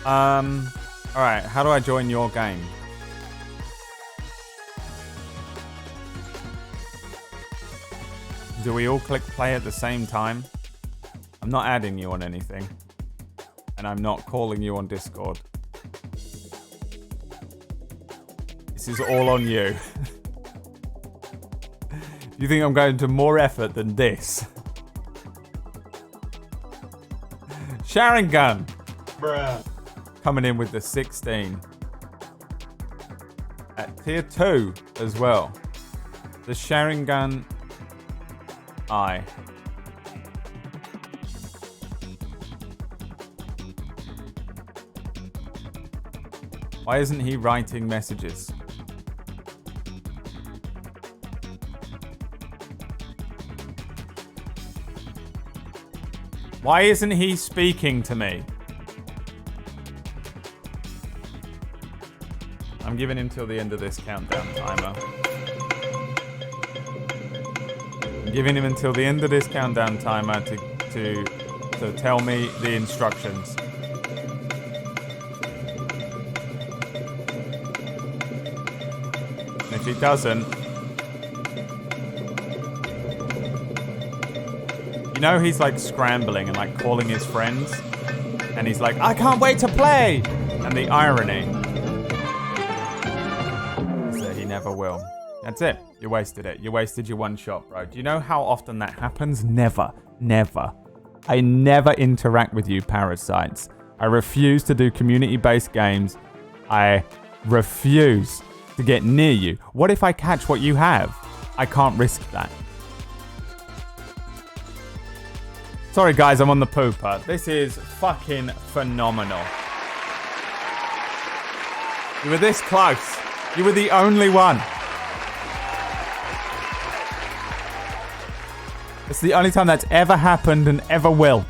Speaker 2: Alright, how do I join your game? Do we all click play at the same time? I'm not adding you on anything. And I'm not calling you on Discord. This is all on you. You think I'm going to more effort than this? Sharon Gun. Bruh. Coming in with the 16. At tier 2 as well. The Sharon Gun eye. Why isn't he writing messages? Why isn't he speaking to me? I'm giving him till the end of this countdown timer. I'm giving him until the end of this countdown timer to tell me the instructions. If he doesn't, you know, he's like scrambling and like calling his friends, and he's like, I can't wait to play. And the irony is that he never will. That's it. You wasted it. You wasted your one shot, bro. Do you know how often that happens? Never. Never. I never interact with you, parasites. I refuse to do community-based games. I refuse to get near you. What if I catch what you have? I can't risk that. Sorry guys, I'm on the pooper. This is fucking phenomenal. You were this close. You were the only one. It's the only time that's ever happened and ever will.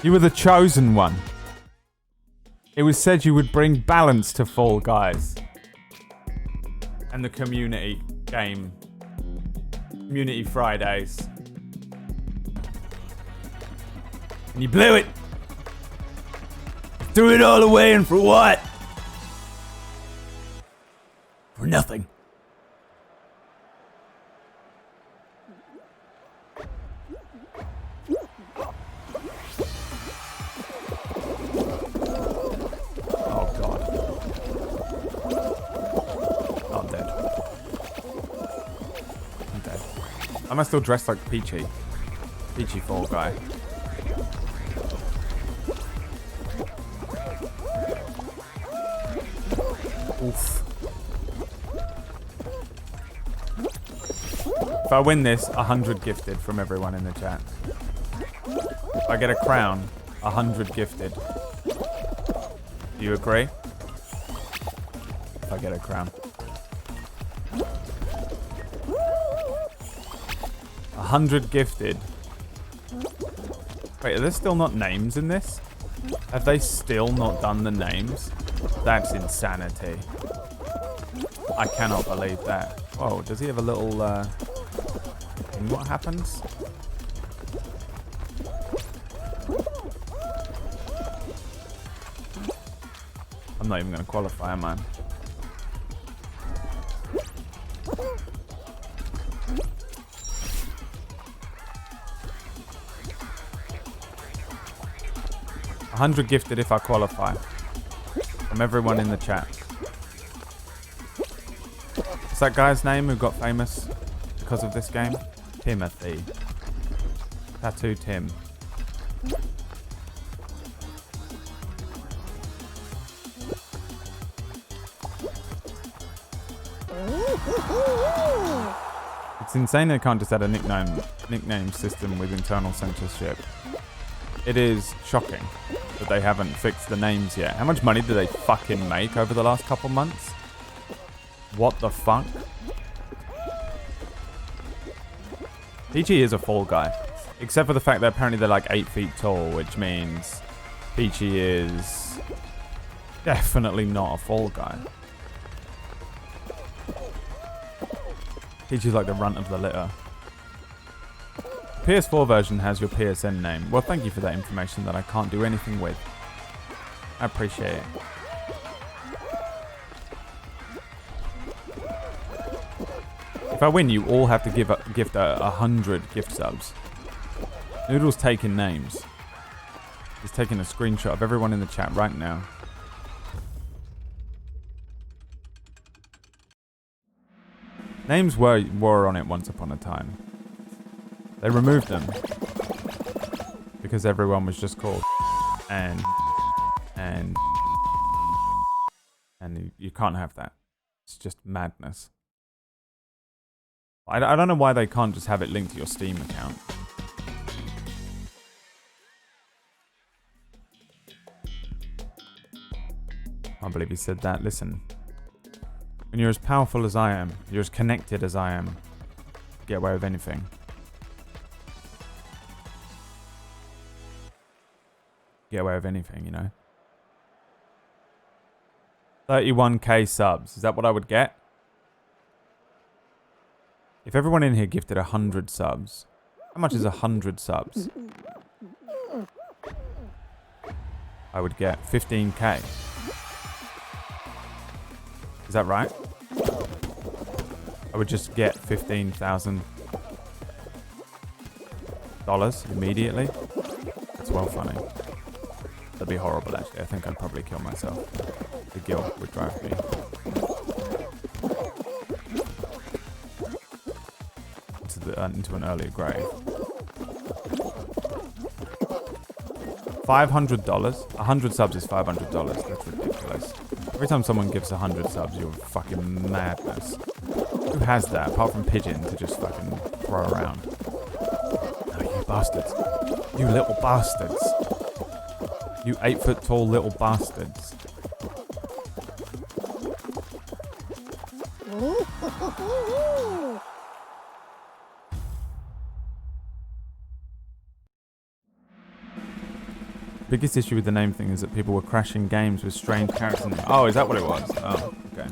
Speaker 2: You were the chosen one. It was said you would bring balance to Fall Guys. And the community game. Community Fridays. And you blew it. Threw it all away, and for what? For nothing. Am I still dressed like Peachy? Peachy Fall Guy. Oof. If I win this, 100 gifted from everyone in the chat. If I get a crown, 100 gifted. Do you agree? If I get a crown. 100 gifted. Wait, are there still not names in this? Have they still not done the names? That's insanity. I cannot believe that. Oh, does he have a little thing? What happens? I'm not even going to qualify, am I? $100 gifted if I qualify. From everyone in the chat. What's that guy's name who got famous because of this game? Timothy. Tattoo Tim. It's insane they can't just add a nickname system with internal censorship. It is shocking that they haven't fixed the names yet. How much money do they fucking make over the last couple months? What the fuck? Peachy is a Fall Guy. Except for the fact that apparently they're like 8 feet tall, which means Peachy is definitely not a Fall Guy. Peachy's like the runt of the litter. PS4 version has your PSN name. Well, thank you for that information that I can't do anything with. I appreciate it. If I win, you all have to gift 100 gift subs. Noodle's taking names. He's taking a screenshot of everyone in the chat right now. Names were on it once upon a time. They removed them because everyone was just called and you can't have that. It's just madness. I don't know why they can't just have it linked to your Steam account. I can't believe he said that. Listen. When you're as powerful as I am, you're as connected as I am, get away with anything. Get away with anything, you know. 31k subs. Is that what I would get? If everyone in here gifted 100 subs, how much is 100 subs? I would get 15k. Is that right? I would just get $15,000 immediately. That's well funny. That'd be horrible, actually. I think I'd probably kill myself. The guilt would drive me into an earlier grave. $500? 100 subs is $500. That's ridiculous. Every time someone gives 100 subs, you're fucking madness. Who has that, apart from Pigeon, to just fucking throw around? Oh, you bastards. You little bastards. You 8 foot tall little bastards. Biggest issue with the name thing is that people were crashing games with strange characters in them. Oh, is that what it was? Oh, okay.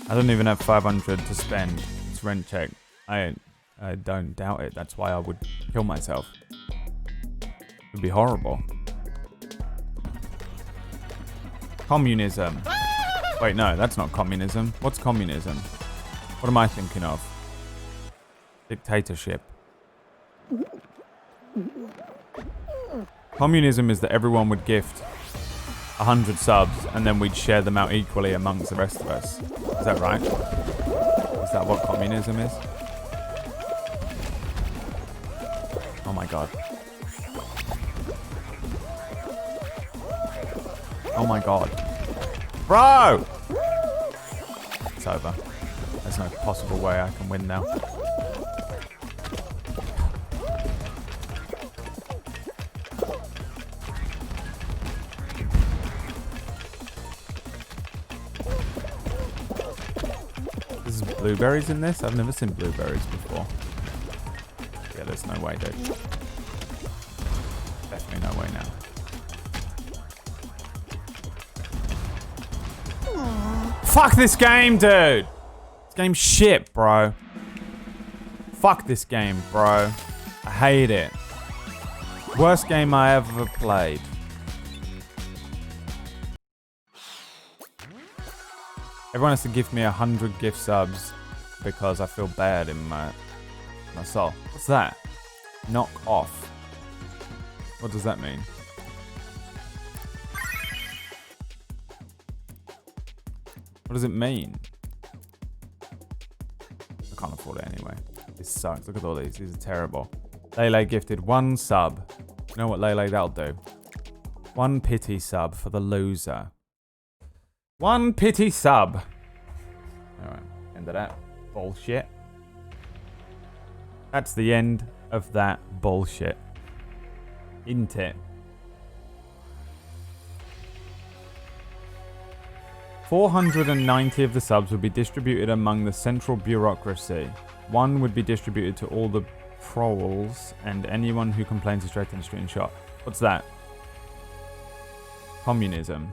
Speaker 2: I don't even have 500 to spend. It's rent check. I don't doubt it. That's why I would kill myself. It would be horrible. Communism. Wait, no, that's not communism. What's communism? What am I thinking of? Dictatorship. Communism is that everyone would gift 100 subs and then we'd share them out equally amongst the rest of us. Is that right? Is that what communism is? Oh my god. Oh my god. Bro! It's over. There's no possible way I can win now. There's blueberries in this? I've never seen blueberries before. Yeah, there's no way, dude. right now. Fuck this game, dude! This game's shit, bro. Fuck this game, bro. I hate it. Worst game I ever played. Everyone has to give me 100 gift subs because I feel bad in my soul. What's that? Knock off. What does that mean? What does it mean? I can't afford it anyway. This sucks. Look at all these. These are terrible. Lele gifted 1 sub. You know what, Lele? That'll do. 1 pity sub for the loser. 1 pity sub. Alright, end of that bullshit. That's the end of that bullshit. Isn't it? 490 of the subs would be distributed among the central bureaucracy. 1 would be distributed to all the proles and anyone who complains is straight in the street and shot. What's that? Communism.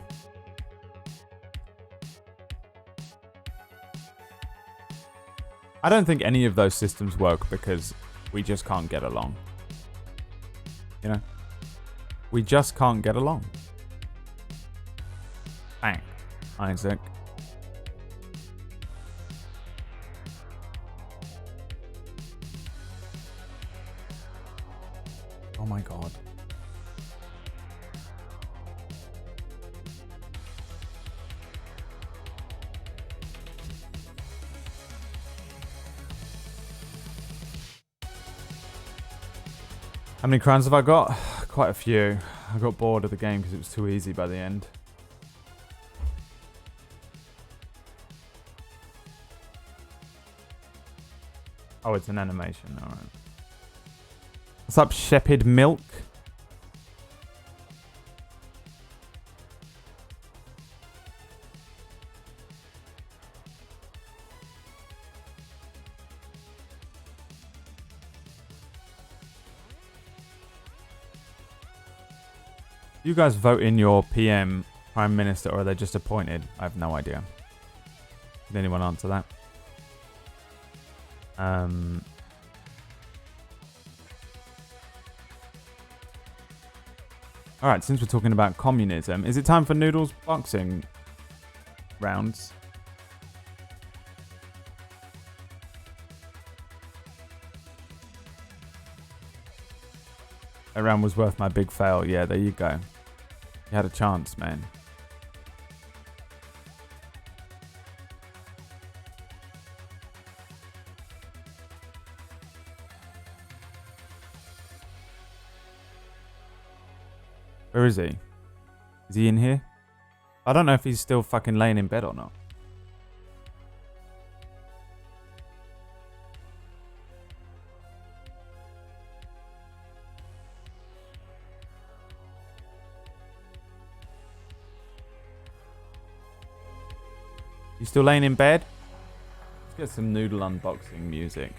Speaker 2: I don't think any of those systems work because we just can't get along. You know? We just can't get along. Bang. Isaac. Oh my god. How many crowns have I got? Quite a few. I got bored of the game because it was too easy by the end. Oh, it's an animation. Alright. What's up, Shepherd Milk? You guys vote in your PM Prime Minister, or are they just appointed? I have no idea. Did anyone answer that? Alright, since we're talking about communism, is it time for Noodles boxing rounds? That round was worth my big fail. Yeah, there you go. You had a chance, man. Where is he? Is he in here? I don't know if he's still fucking laying in bed or not. You still laying in bed? Let's get some noodle unboxing music.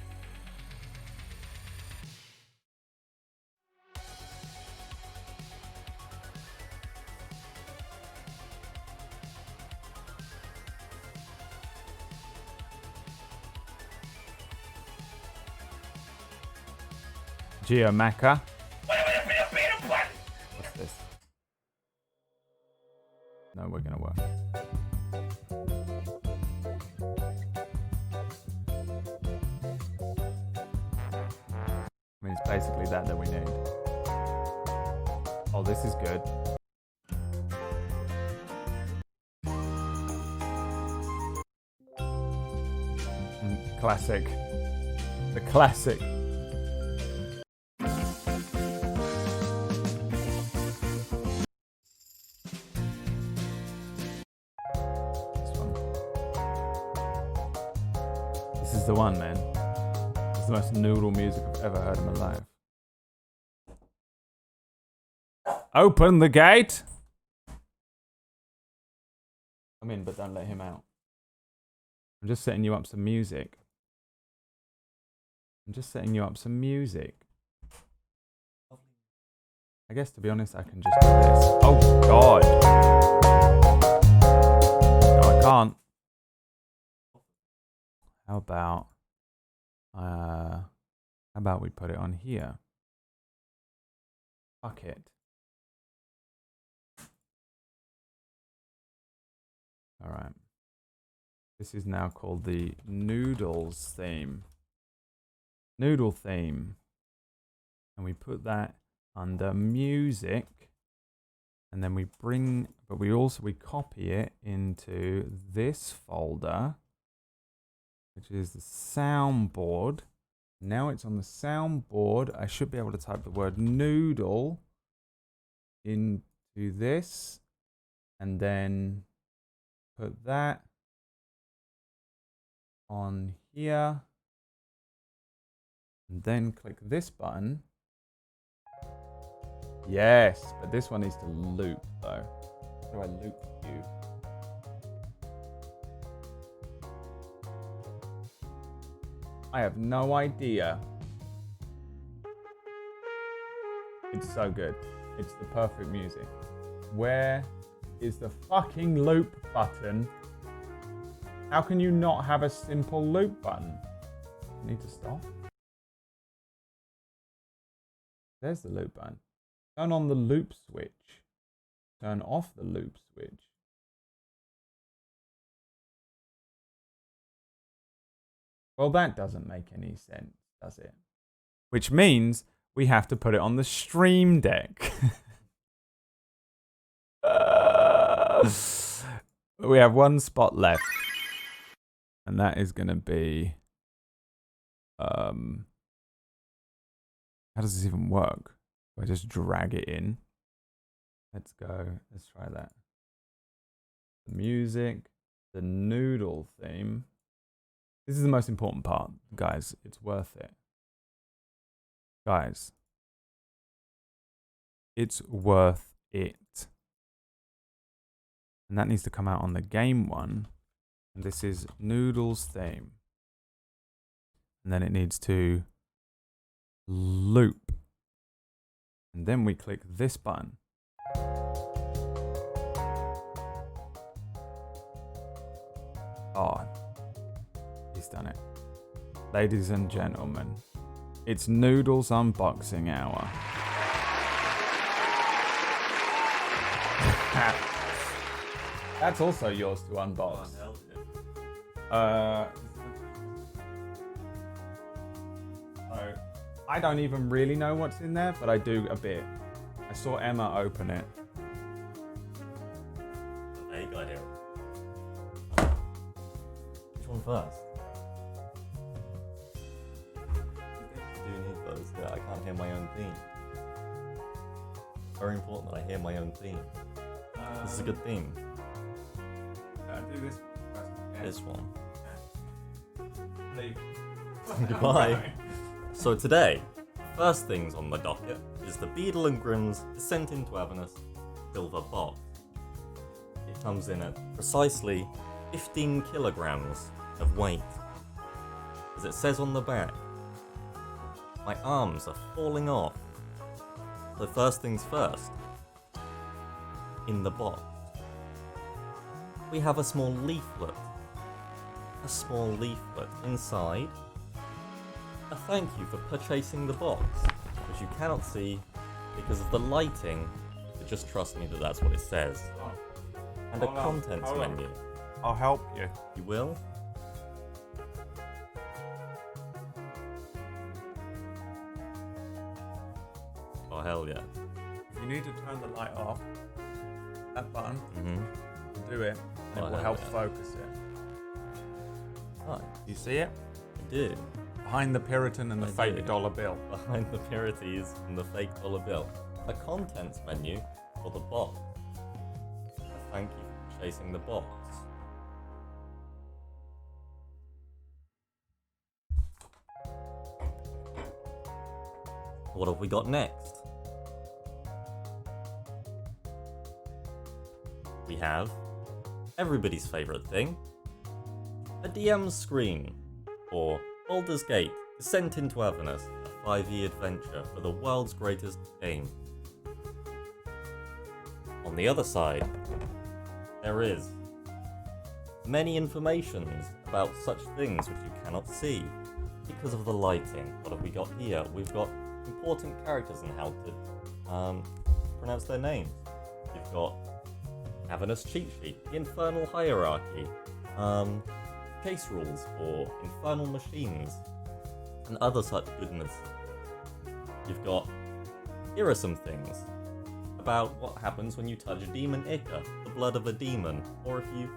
Speaker 2: Geomaca. What's this? No, we're gonna work. I mean, it's basically that we need. Oh, this is good. Classic. The classic. This is the one, man. It's the most noodle music I've ever heard in my life. Open the gate! Come in, but don't let him out. I'm just setting you up some music. I'm just setting you up some music. I guess, to be honest, I can just do this. Oh, God. No, I can't. How about we put it on here? Fuck it. All right. This is now called the Noodles theme. Noodle theme. And we put that under music. And then we we copy it into this folder, which is the soundboard. Now it's on the soundboard. I should be able to type the word noodle into this and then put that on here and then click this button. Yes, but this one needs to loop though. How do I loop you? I have no idea. It's so good. It's the perfect music. Where is the fucking loop button? How can you not have a simple loop button? I need to stop. There's the loop button. Turn on the loop switch. Turn off the loop switch. Well, that doesn't make any sense, does it? Which means we have to put it on the Stream Deck. We have one spot left. And that is going to be... how does this even work? Do I just drag it in? Let's go. Let's try that. The music, the noodle theme. This is the most important part, guys. It's worth it. Guys. It's worth it. And that needs to come out on the game one. And this is Noodles theme. And then it needs to loop. And then we click this button. Oh, he's done it. Ladies and gentlemen, it's Noodles unboxing hour. That's also yours to unbox. I don't even really know what's in there, but I do a bit. I saw Emma open it.
Speaker 8: There you go, here. Which one first? I do need those. Yeah, I can't hear my own theme. Very important that I hear my own theme. This is a good theme.
Speaker 2: Do this first. Yeah.
Speaker 8: This one.
Speaker 2: Leave.
Speaker 8: Goodbye. So today, first things on the docket is the Beadle and Grimm's Descent into Avernus silver box. It comes in at precisely 15 kilograms of weight. As it says on the back, my arms are falling off. So first things first, in the box, we have a small leaflet. A small leaflet inside. A thank you for purchasing the box, which you cannot see because of the lighting, but just trust me that that's what it says. And a contents menu.
Speaker 2: I'll help you.
Speaker 8: You will? Oh hell yeah.
Speaker 2: If you need to turn the light off, that button,
Speaker 8: Mm-hmm.
Speaker 2: do it, and
Speaker 8: Oh,
Speaker 2: it will
Speaker 8: hell
Speaker 2: help
Speaker 8: yeah.
Speaker 2: focus it.
Speaker 8: Oh,
Speaker 2: You see it?
Speaker 8: I do.
Speaker 2: Behind the Puritan and the
Speaker 8: I
Speaker 2: fake
Speaker 8: do.
Speaker 2: dollar bill.
Speaker 8: Behind the Purities and the fake dollar bill. A contents menu for the box. A thank you for chasing the box. What have we got next? We have everybody's favourite thing, a DM screen, or Baldur's Gate, Descent into Avernus, a 5e adventure for the world's greatest game. On the other side, there is many informations about such things which you cannot see because of the lighting. What have we got here? We've got important characters and how to pronounce their names. You've got Avernus cheat sheet, the Infernal Hierarchy, case rules for Infernal Machines, and other such goodness. You've got, here are some things about what happens when you touch Demon Ichor, the blood of a demon, or if you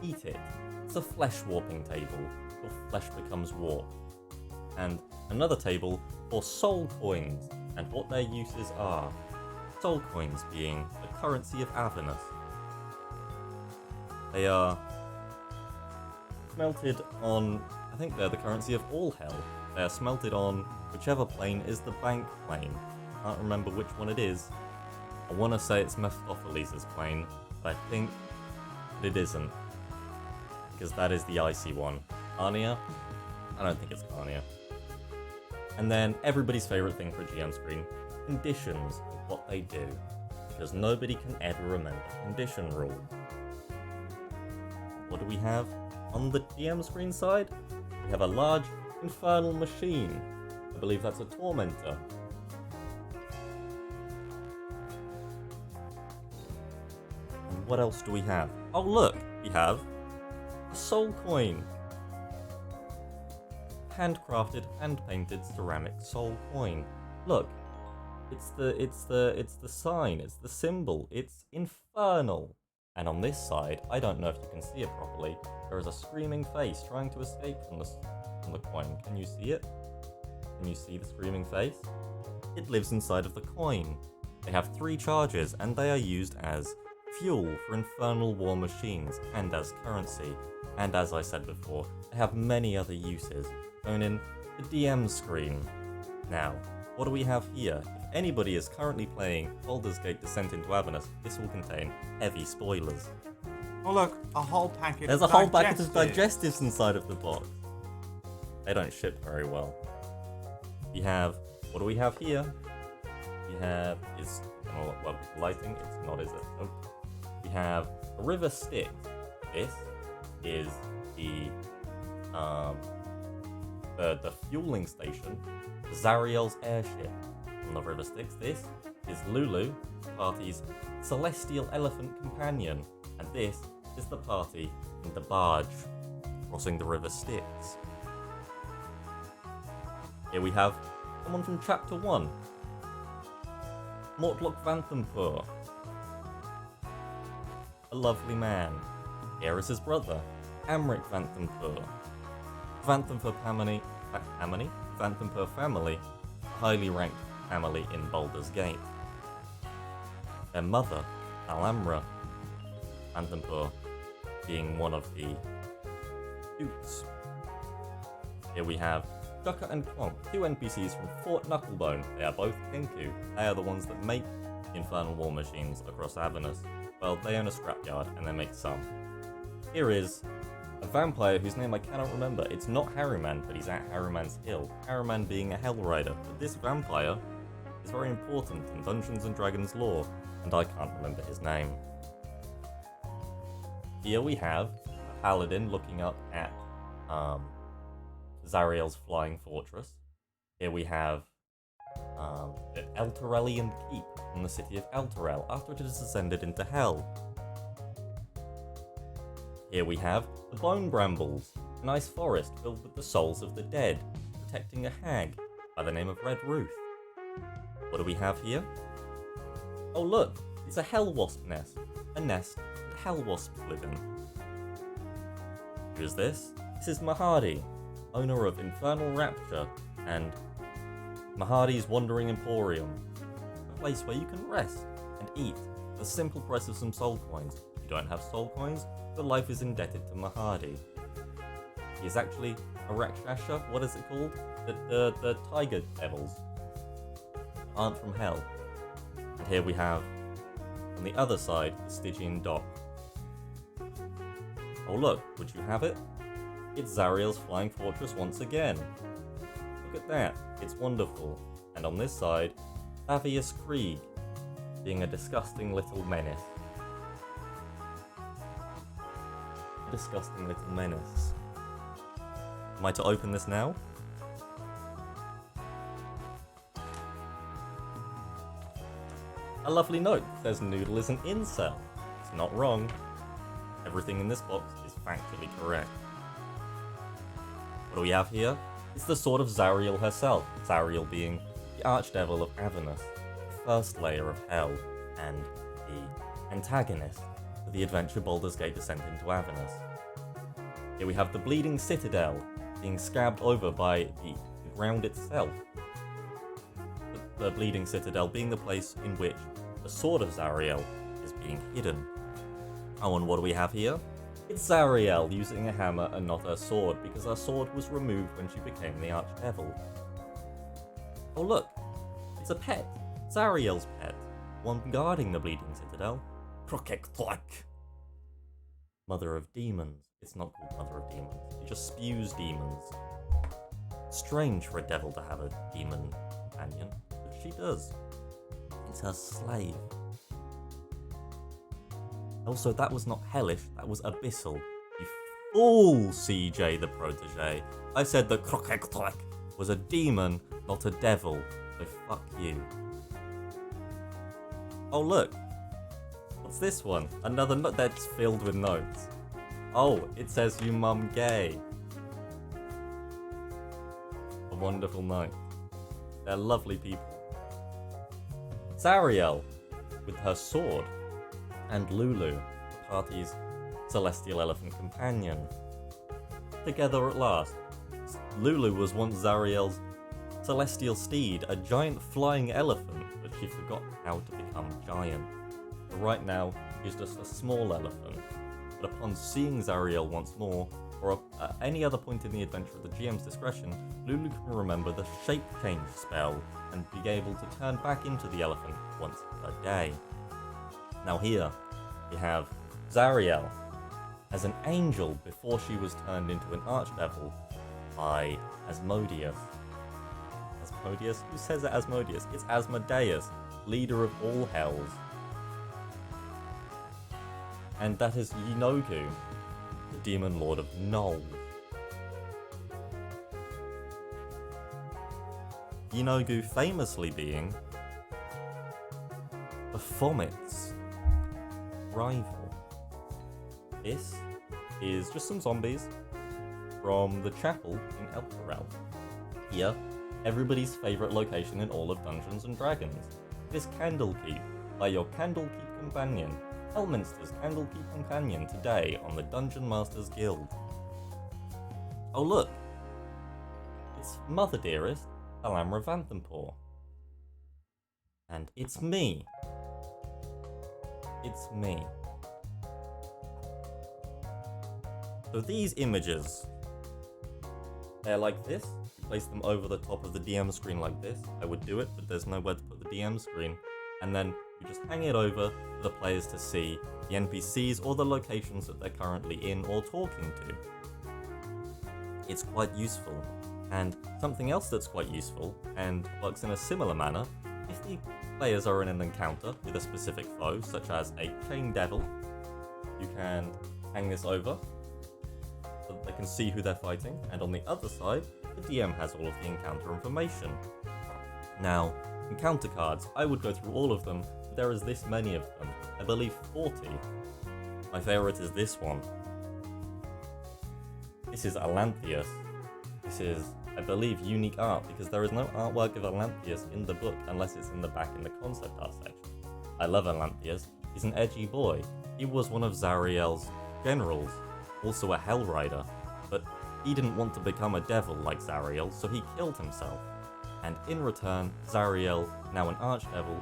Speaker 8: eat it. It's a flesh warping table, your flesh becomes warped. And another table for soul coins and what their uses are. Soul coins being the currency of Avernus. They are smelted on, I think they're the currency of all hell. They are smelted on whichever plane is the bank plane. I can't remember which one it is. I want to say it's Mephistopheles' plane, but I think it isn't. Because that is the icy one. Arnia? I don't think it's Arnia. And then everybody's favourite thing for a GM screen, conditions of what they do. Because nobody can ever remember condition rules. What do we have on the GM screen side? We have a large infernal machine. I believe that's a tormentor. And what else do we have? Oh look, we have a soul coin. Handcrafted, hand-painted ceramic soul coin. Look, it's the sign, it's the symbol, it's infernal. And on this side, I don't know if you can see it properly, there is a screaming face trying to escape from the coin. Can you see it? Can you see the screaming face? It lives inside of the coin. They have 3 charges, and they are used as fuel for infernal war machines, and as currency. And as I said before, they have many other uses, shown in the DM screen. Now, what do we have here? If anybody is currently playing Baldur's Gate Descent into Avernus, this will contain heavy spoilers.
Speaker 2: Oh look, a whole packet
Speaker 8: There's a whole packet of digestives inside of the box. They don't ship very well. We have, what do we have here? We have, well, lighting, it's not, is it? Nope. We have a river Styx. This is the fueling station for Zariel's airship on the river Styx. This is Lulu, the party's celestial elephant companion, and this is the party in the barge crossing the river Styx. Here we have someone from Chapter 1, Mortlock Vanthampur, a lovely man. Here is his brother, Amric Vanthampur. Vanthampur family, a highly ranked family in Baldur's Gate. Their mother, Alamra Vanthampur, being one of the Dukes. Here we have Ducker and Clonk, 2 NPCs from Fort Knucklebone. They are both Kenku. They are the ones that make the Infernal War Machines across Avernus. Well, they own a scrapyard and they make some. Here is a vampire whose name I cannot remember. It's not Harryman, but he's at Harryman's Hill. Harryman being a Hell Rider. But this vampire is very important in Dungeons & Dragons lore, and I can't remember his name. Here we have a paladin looking up at Zariel's flying fortress. Here we have the Elturellian Keep from the city of Elturel after it has descended into hell. Here we have the Bone Brambles, a nice forest filled with the souls of the dead, protecting a hag by the name of Red Ruth. What do we have here? Oh look, it's a hell wasp nest, a nest that hell wasps live in. Who is this? This is Mahadi, owner of Infernal Rapture and Mahadi's Wandering Emporium, a place where you can rest and eat for the simple price of some soul coins. If you don't have soul coins, your life is indebted to Mahadi. He is actually a Rakshasha, what is it called? The tiger devils aren't from hell. And here we have, on the other side, the Stygian dock. Oh look, would you have it? It's Zariel's flying fortress once again. Look at that, it's wonderful. And on this side, Favius Krieg, being a disgusting little menace. Disgusting little menace. Am I to open this now? A lovely note says Noodle is an incel. It's not wrong. Everything in this box is factually correct. What do we have here? It's the sword of Zariel herself, Zariel being the Archdevil of Avernus, the first layer of Hell, and the antagonist of the adventure Baldur's Gate Descent into Avernus. Here we have the Bleeding Citadel being scabbed over by the ground itself. The Bleeding Citadel being the place in which the sword of Zariel is being hidden. Oh, and what do we have here? It's Zariel using a hammer and not her sword, because her sword was removed when she became the Archdevil. Oh look, it's a pet, Zariel's pet, one guarding the Bleeding Citadel. Krokek-Tlak. Mother of Demons. It's not called Mother of Demons, it just spews demons. Strange for a devil to have a demon companion, but she does. It's her slave. Also, that was not hellish, that was abyssal. You fool, CJ the protege. I said that Krokek-Tlak was a demon, not a devil, so fuck you. Oh look, what's this one? Another note that's filled with notes. Oh, it says you mum gay. A wonderful night. They're lovely people. Zariel, with her sword, and Lulu, the party's celestial elephant companion. Together at last. Lulu was once Zariel's celestial steed, a giant flying elephant, but she forgot how to become giant. But right now, she's just a small elephant. But upon seeing Zariel once more, or at any other point in the adventure at the GM's discretion, Lulu can remember the shape change spell and be able to turn back into the elephant once per day. Now here, we have Zariel as an angel before she was turned into an archdevil by Asmodeus. Asmodeus? Who says it Asmodeus? It's Asmodeus, leader of all hells. And that is Yeenoghu, the demon lord of Null. Yeenoghu famously being Baphomet's rival. This is just some zombies from the chapel in Elturel. Here, everybody's favourite location in all of Dungeons & Dragons. It is Candlekeep, by your Candlekeep companion, Elminster's Candlekeep companion, today on the Dungeon Masters Guild. Oh look! It's Mother Dearest, Alamra Vanthampur. And it's me. It's me. So these images, they're like this. You place them over the top of the DM screen like this. I would do it, but there's nowhere to put the DM screen. And then you just hang it over for the players to see the NPCs or the locations that they're currently in or talking to. It's quite useful. And something else that's quite useful, and works in a similar manner, if the players are in an encounter with a specific foe, such as a chain devil, you can hang this over so that they can see who they're fighting, and on the other side, the DM has all of the encounter information. Now, encounter cards, I would go through all of them, but there is this many of them, I believe 40. My favourite is this one. This is Alanthius. This is, I believe, unique art, because there is no artwork of Alanthius in the book unless it's in the back in the concept art section. I love Alanthius, he's an edgy boy. He was one of Zariel's generals, also a Hell Rider, but he didn't want to become a devil like Zariel, so he killed himself. And in return, Zariel, now an archdevil,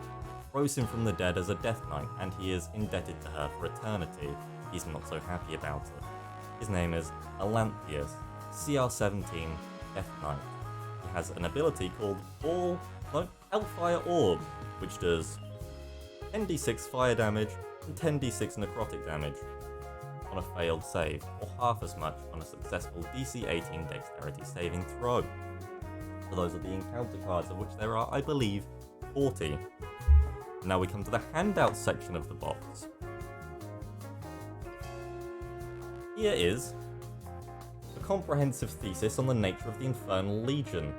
Speaker 8: rose him from the dead as a Death Knight, and he is indebted to her for eternity. He's not so happy about it. His name is Alanthius, CR17 Death Knight. He has an ability called Hellfire Orb, which does 10d6 fire damage and 10d6 necrotic damage on a failed save, or half as much on a successful DC 18 dexterity saving throw. So those are the encounter cards, of which there are, I believe, 40. Now we come to the handout section of the box. Here is a comprehensive thesis on the nature of the Infernal Legion.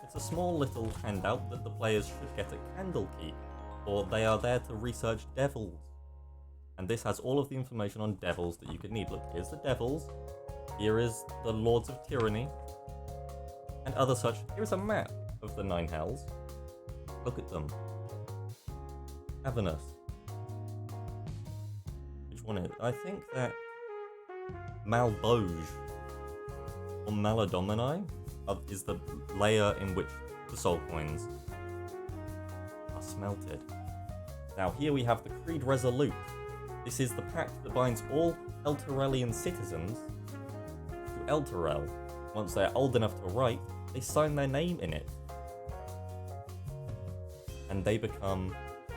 Speaker 8: It's a small little handout that the players should get at Candlekeep, or they are there to research devils. And this has all of the information on devils that you could need. Look, here's the devils, here is the Lords of Tyranny, and other such. Here's a map of the 9 hells. Look at them. Avernus. Which one is? I think that Malboge or Maladomini is the layer in which the soul coins are smelted. Now here we have the Creed Resolute. This is the pact that binds all Elturellian citizens to Elturel. Once they're old enough to write, they sign their name in it. And they become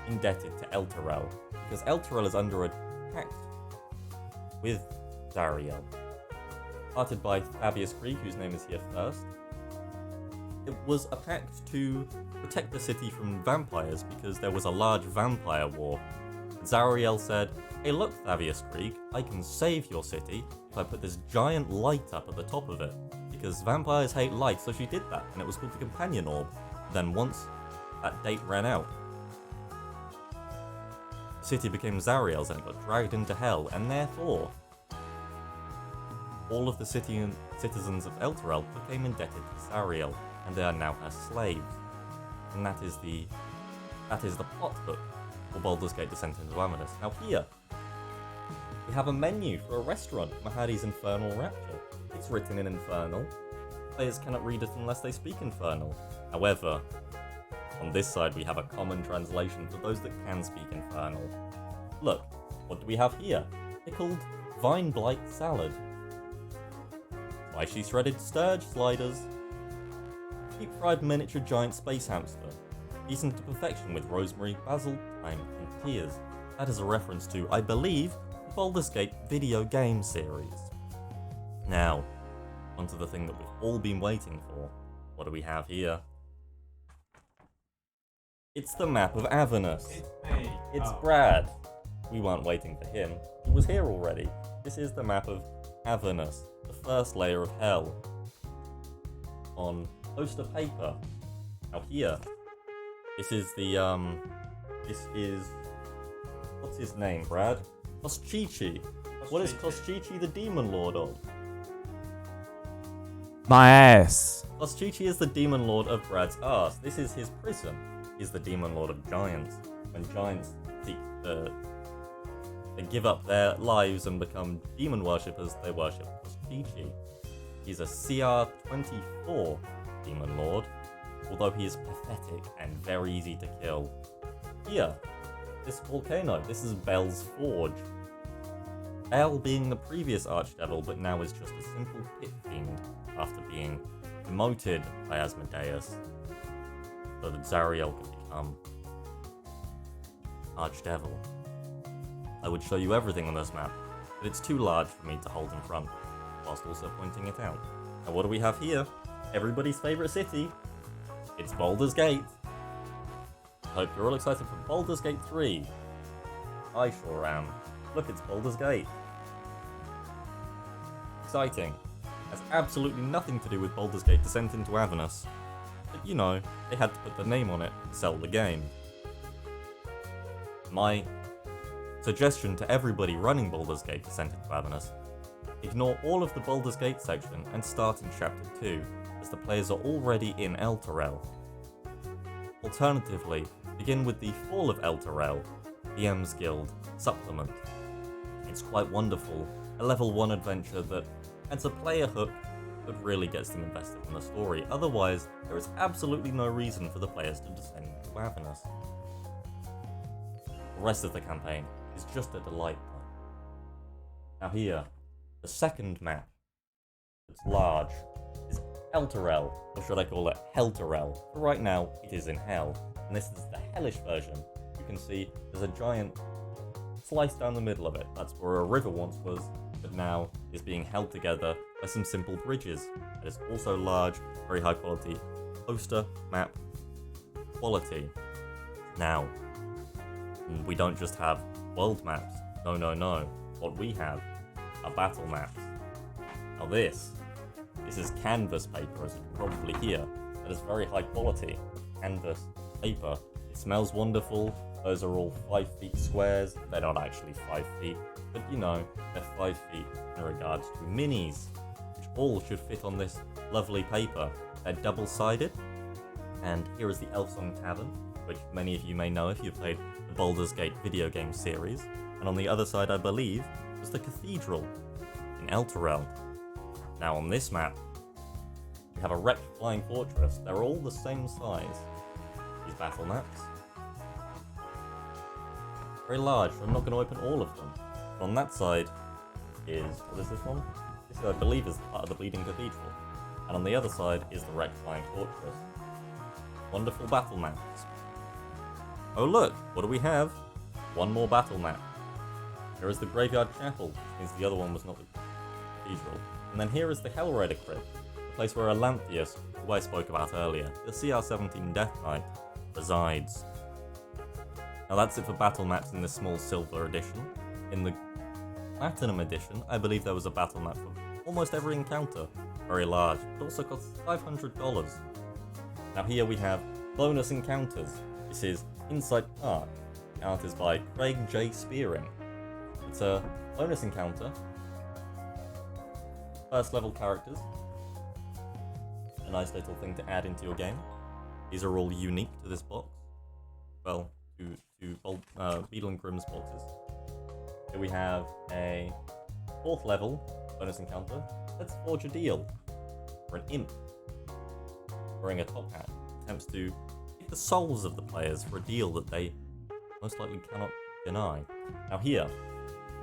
Speaker 8: indebted to Elturel, because Elturel is under a pact with Zariel, parted by Fabius Krieg, whose name is here first. It was a pact to protect the city from vampires, because there was a large vampire war. Zariel said, "Hey look, Fabius Krieg, I can save your city if I put this giant light up at the top of it." Because vampires hate light, so she did that, and it was called the Companion Orb. Then once that date ran out, the city became Zariel's and it got dragged into hell, and therefore all of the citizens of Elturel became indebted to Zariel, and they are now her slaves. And that is the plot hook for Baldur's Gate Descent into Avernus. Now here, we have a menu for a restaurant, Mahadi's Infernal Rapture. It's written in Infernal. Players cannot read it unless they speak Infernal. However, on this side we have a common translation for those that can speak Infernal. Look, what do we have here? Pickled vine blight salad. Spicy shredded sturge sliders. Deep fried miniature giant space hamster. Seasoned to perfection with rosemary, basil, thyme, and tears. That is a reference to, I believe, the Baldur's Gate video game series. Now, onto the thing that we've all been waiting for. What do we have here? It's the map of Avernus.
Speaker 2: It's me.
Speaker 8: It's Brad. We weren't waiting for him. He was here already. This is the map of Avernus, the first layer of hell. On poster paper. Now here, this is what's his name, Brad? Koschiki. What is Koschiki the Demon Lord of?
Speaker 2: My ass.
Speaker 8: Koschiki is the Demon Lord of Brad's ass. This is his prison. He's the Demon Lord of Giants. When giants they give up their lives and become demon worshippers, they worship Koschiki. He's a CR24 Demon Lord, although he is pathetic and very easy to kill. Here, this volcano, this is Bel's Forge. Bel being the previous archdevil, but now is just a simple pit fiend after being demoted by Asmodeus, so that Zariel could become archdevil. I would show you everything on this map, but it's too large for me to hold in front, whilst also pointing it out. Now what do we have here? Everybody's favourite city. It's Baldur's Gate. I hope you're all excited for Baldur's Gate 3. I sure am. Look, it's Baldur's Gate. Exciting. Has absolutely nothing to do with Baldur's Gate Descent into Avernus. But you know, they had to put the name on it to sell the game. My suggestion to everybody running Baldur's Gate Descent into Avernus: ignore all of the Baldur's Gate section and start in Chapter 2, as the players are already in Elturel. Alternatively, begin with the Fall of Elturel, DM's Guild supplement. It's quite wonderful, a level 1 adventure that adds a player hook but really gets them invested in the story. Otherwise, there is absolutely no reason for the players to descend into Avernus. The rest of the campaign is just a delight. Now here, the second map that's large is Elturel, or should I call it Helturel? For right now, it is in Hell, and this is the hellish version. You can see there's a giant slice down the middle of it. That's where a river once was, but now is being held together by some simple bridges. It is also large, very high quality, poster map quality. Now, we don't just have world maps. No. What we have are battle maps. Now this is canvas paper, as you can probably hear. That is very high quality canvas paper. It smells wonderful. Those are all 5 feet squares. They're not actually 5 feet, but you know, they're 5 feet in regards to minis, which all should fit on this lovely paper. They're double-sided, and here is the Elfsong Tavern, which many of you may know if you've played the Baldur's Gate video game series. And on the other side, I believe, was the Cathedral in Elturel. Now on this map, we have a wrecked flying fortress. They're all the same size, these battle maps. Very large, so I'm not going to open all of them. But on that side is, what is this one? This, I believe, is part of the Bleeding Cathedral. And on the other side is the wrecked flying fortress. Wonderful battle maps. Oh look, what do we have? One more battle map. Here is the Graveyard Chapel, which means the other one was not the cathedral. And then here is the Hellrider Crypt, the place where Elanthius, who I spoke about earlier, the CR17 Death Knight, resides. Now that's it for battle maps in this small silver edition. In the Platinum edition, I believe there was a battle map for almost every encounter. Very large, but also cost $500. Now here we have bonus encounters. This is Inside Park. The art is by Craig J. Spearing. It's a bonus encounter. First level characters. A nice little thing to add into your game. These are all unique to this box. Well, to Beadle and Grimm's boxes. Here we have a 4th level bonus encounter. Let's forge a deal. For an imp wearing a top hat attempts to get the souls of the players for a deal that they most likely cannot deny. Now here,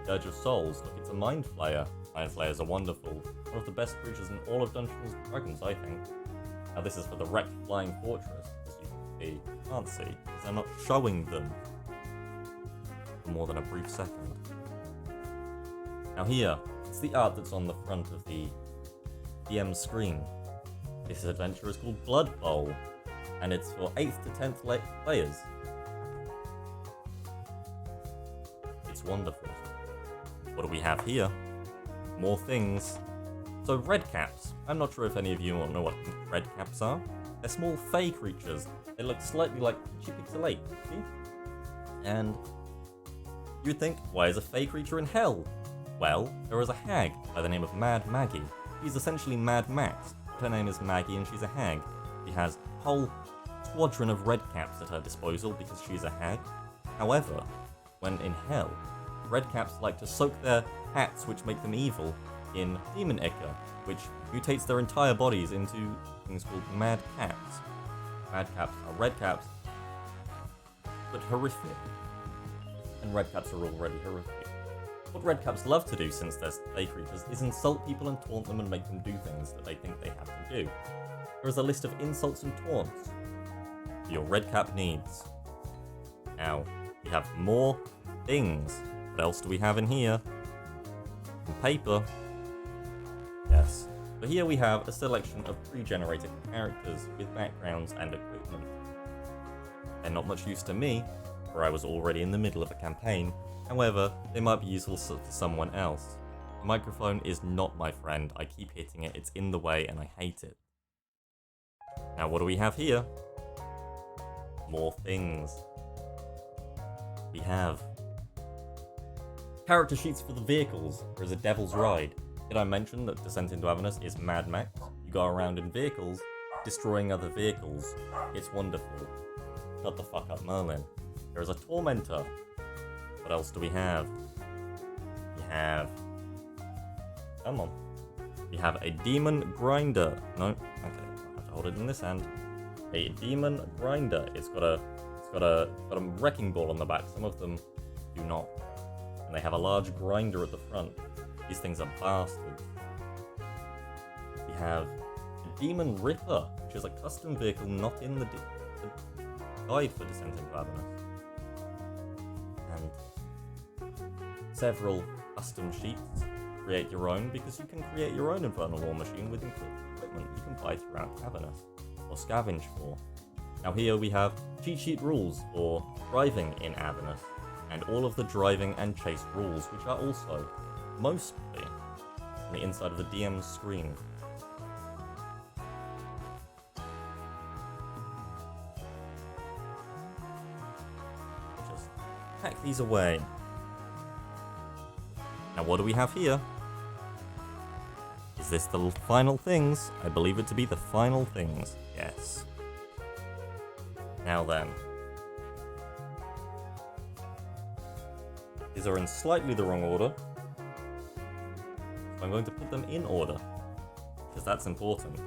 Speaker 8: Dirge of Souls, look, it's a Mind Flayer. Mind Flayers are wonderful. One of the best creatures in all of Dungeons & Dragons, I think. Now this is for the wrecked flying fortress, as you can see. You can't see, because they're not showing them for more than a brief second. Now here, it's the art that's on the front of the DM screen. This adventure is called Blood Bowl, and it's for 8th to 10th players. It's wonderful. What do we have here? More things. So red caps. I'm not sure if any of you know what red caps are. They're small fey creatures. They look slightly like Pixel 8, see? And you'd think, why is a fey creature in hell? Well, there is a hag by the name of Mad Maggie. She's essentially Mad Max. Her name is Maggie and she's a hag. She has a whole squadron of red caps at her disposal because she's a hag. However, when in hell, red caps like to soak their hats, which make them evil, in demon ichor, which mutates their entire bodies into things called mad caps. Mad caps are red caps, but horrific. And red caps are already horrific. What red caps love to do, since they're fey creatures, is insult people and taunt them and make them do things that they think they have to do. There is a list of insults and taunts for your red cap needs. Now, we have more things. What else do we have in here? Some paper. Yes. But here we have a selection of pre-generated characters with backgrounds and equipment. They're not much use to me, for I was already in the middle of a campaign. However, they might be useful to someone else. The microphone is not my friend. I keep hitting it. It's in the way and I hate it. Now what do we have here? More things. We have character sheets for the vehicles. There is a Devil's Ride. Did I mention that Descent into Avernus is Mad Max? You go around in vehicles, destroying other vehicles. It's wonderful. Shut the fuck up, Merlin. There is a Tormentor. What else do we have? We have... Come on. We have a Demon Grinder. No, okay, I'll have to hold it in this hand. A Demon Grinder. It's got a wrecking ball on the back. Some of them do not. And they have a large grinder at the front. These things are bastards. We have a Demon Ripper, which is a custom vehicle not in the guide for Descent into Avernus. And several custom sheets. Create your own, because you can create your own Infernal War Machine with equipment you can buy throughout Avernus. or scavenge for. Now here we have cheat sheet rules for driving in Avernus, and all of the driving and chase rules, which are also mostly on the inside of the DM's screen. Just pack these away. Now what do we have here? Is this the final things? I believe it to be the final things. Yes. Now then. These are in slightly the wrong order. So I'm going to put them in order, because that's important.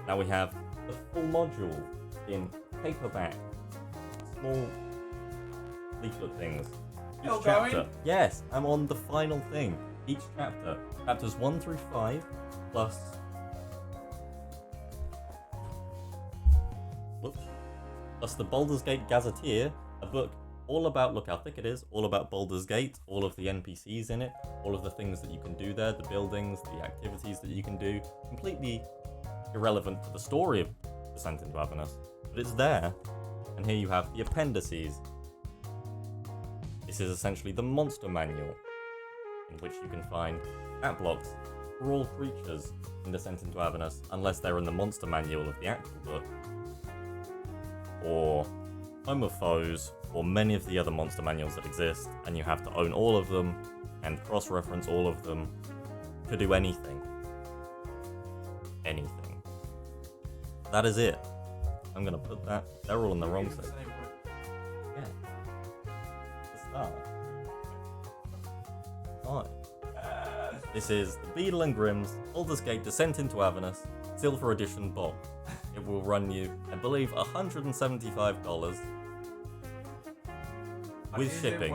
Speaker 8: Now we have the full module in paperback. Small leaflet things. Each chapter. Yes, I'm on the final thing. Each chapter. Chapters 1 through 5, plus... Whoops. Plus the Baldur's Gate Gazetteer, a book all about, look how thick it is, all about Baldur's Gate, all of the NPCs in it, all of the things that you can do there, the buildings, the activities that you can do, completely irrelevant to the story of Descent into Avernus, but it's there. And here you have the appendices. This is essentially the monster manual, in which you can find stat blocks for all creatures in Descent into Avernus, unless they're in the monster manual of the actual book, or Home of Foes, or many of the other monster manuals that exist, and you have to own all of them and cross-reference all of them to do anything. Anything. That is it. I'm gonna put that. They're all in the wrong section. Yeah. The start. Fine. This is the Beadle and Grimm's Baldur's Gate Descent into Avernus Silver Edition box. It will run you, I believe, $175 with shipping.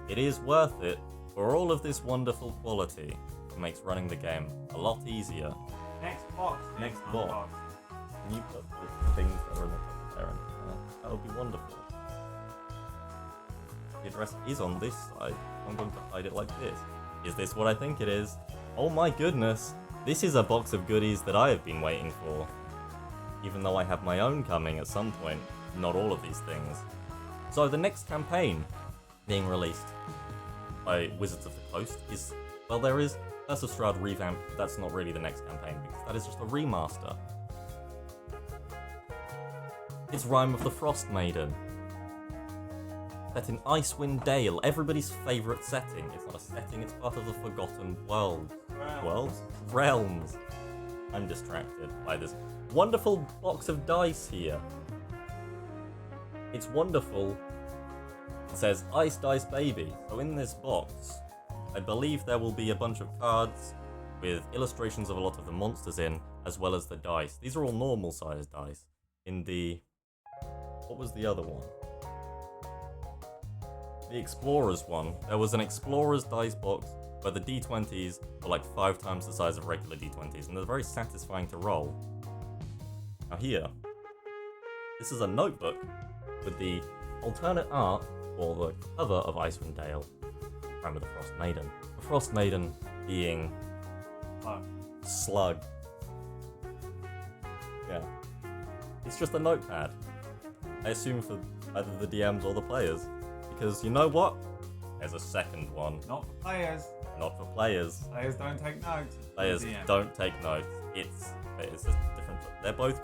Speaker 8: It is worth it for all of this wonderful quality. It makes running the game a lot easier.
Speaker 2: Next box.
Speaker 8: Next box. Can you put the things that are in the top there? That would be wonderful. The address is on this side. I'm going to hide it like this. Is this what I think it is? Oh my goodness! This is a box of goodies that I have been waiting for. Even though I have my own coming at some point, not all of these things. So the next campaign being released by Wizards of the Coast is, well, there is Curse of Strahd revamped, but that's not really the next campaign because that is just a remaster. It's Rime of the Frost Maiden. Set in Icewind Dale, everybody's favourite setting. It's not a setting, it's part of the Forgotten World. Worlds? Realms. I'm distracted by this wonderful box of dice here. It's wonderful. It says Ice Dice Baby. So in this box, I believe there will be a bunch of cards with illustrations of a lot of the monsters in, as well as the dice. These are all normal sized dice. In the... what was the other one? The Explorers one. There was an Explorers dice box where the D20s were like 5 times the size of regular D20s, and they're very satisfying to roll. Now here, this is a notebook with the alternate art for the cover of Icewind Dale, Rime of the Frost Maiden. The Frost Maiden being... Slug. Yeah. It's just a notepad. I assume for either the DMs or the players. Because you know what? There's a second one.
Speaker 2: Not for players.
Speaker 8: Not for players.
Speaker 2: Players don't take notes.
Speaker 8: Players don't take notes. It's just different. They're both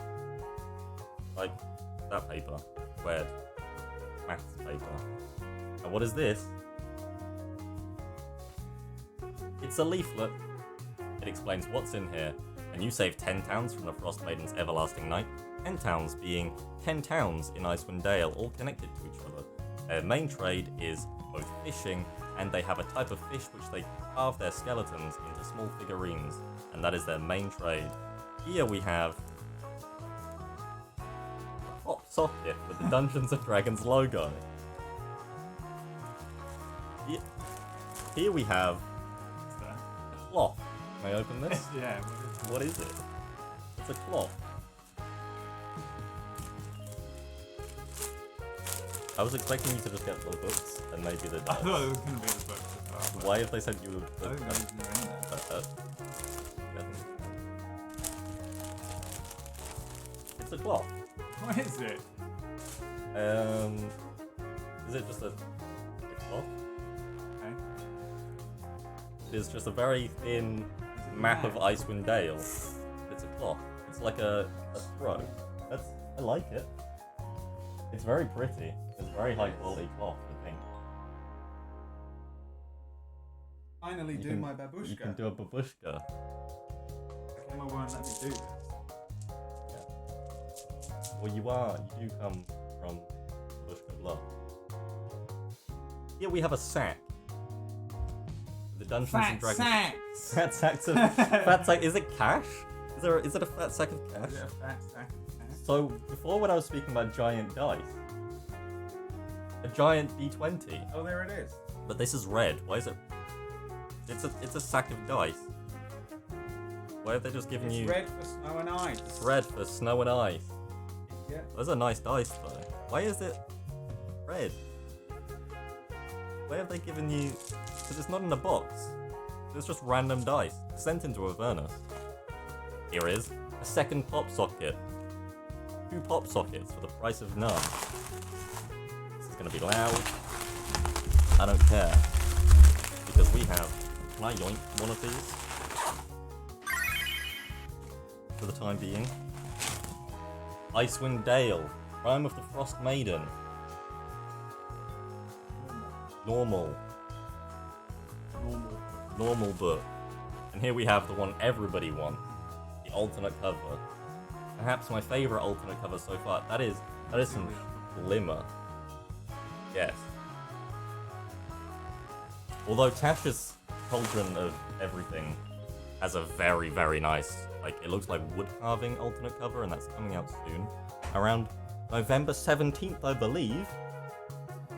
Speaker 8: like that paper. Squared. Maths paper. And what is this? It's a leaflet. It explains what's in here. And you save 10 towns from the Frost Maiden's Everlasting Night. 10 towns being 10 towns in Icewind Dale, all connected to each other. Their main trade is both fishing, and they have a type of fish which they carve their skeletons into small figurines, and that is their main trade. Here we have a pop socket with the Dungeons & Dragons logo. Here we have a cloth. Can I open this?
Speaker 2: Yeah.
Speaker 8: What is it? It's a cloth. I was expecting you to just get the books and maybe the dice.
Speaker 2: I thought it was going to be the books as well.
Speaker 8: Why have they sent you the
Speaker 2: I think those are in there.
Speaker 8: It's a cloth.
Speaker 2: What is it?
Speaker 8: Is it just a cloth?
Speaker 2: Okay.
Speaker 8: It is just a very thin map of Icewind Dale. It's a cloth. It's like a throw. I like it. It's very pretty. It's very high quality cloth, I think.
Speaker 2: Finally
Speaker 8: You
Speaker 2: do
Speaker 8: can-
Speaker 2: my babushka.
Speaker 8: You can do a babushka.
Speaker 2: Emma won't let me do this.
Speaker 8: Well, you do come from babushka blood. Here we have a sack. The Dungeons and Dragons. Fat sacks of fat sack. Is it cash? Is it a fat sack of cash?
Speaker 2: Is it a fat sack of cash?
Speaker 8: So before, when I was speaking about giant dice, a giant D20,
Speaker 2: Oh, there it is.
Speaker 8: but this is red. Why is it? It's a sack of dice. Why have they just given
Speaker 2: It's
Speaker 8: you
Speaker 2: red for snow and ice.
Speaker 8: red for snow and ice?
Speaker 2: Yeah.
Speaker 8: Those are nice dice though. Why is it red? Why have they given you? Because it's not in a box. It's just random dice sent into Avernus. Here is a second pop socket. 2 pop sockets for the price of none. This is gonna be loud. I don't care. Because we have. Can I yoink one of these? For the time being. Icewind Dale. Prime of the Frost Maiden. Normal book. And here we have the one everybody wants. The alternate cover. Perhaps my favourite alternate cover so far. That is some glimmer. Yes. Although Tasha's Cauldron of Everything has a very, very nice, like, it looks like wood carving alternate cover, and that's coming out soon. Around November 17th, I believe.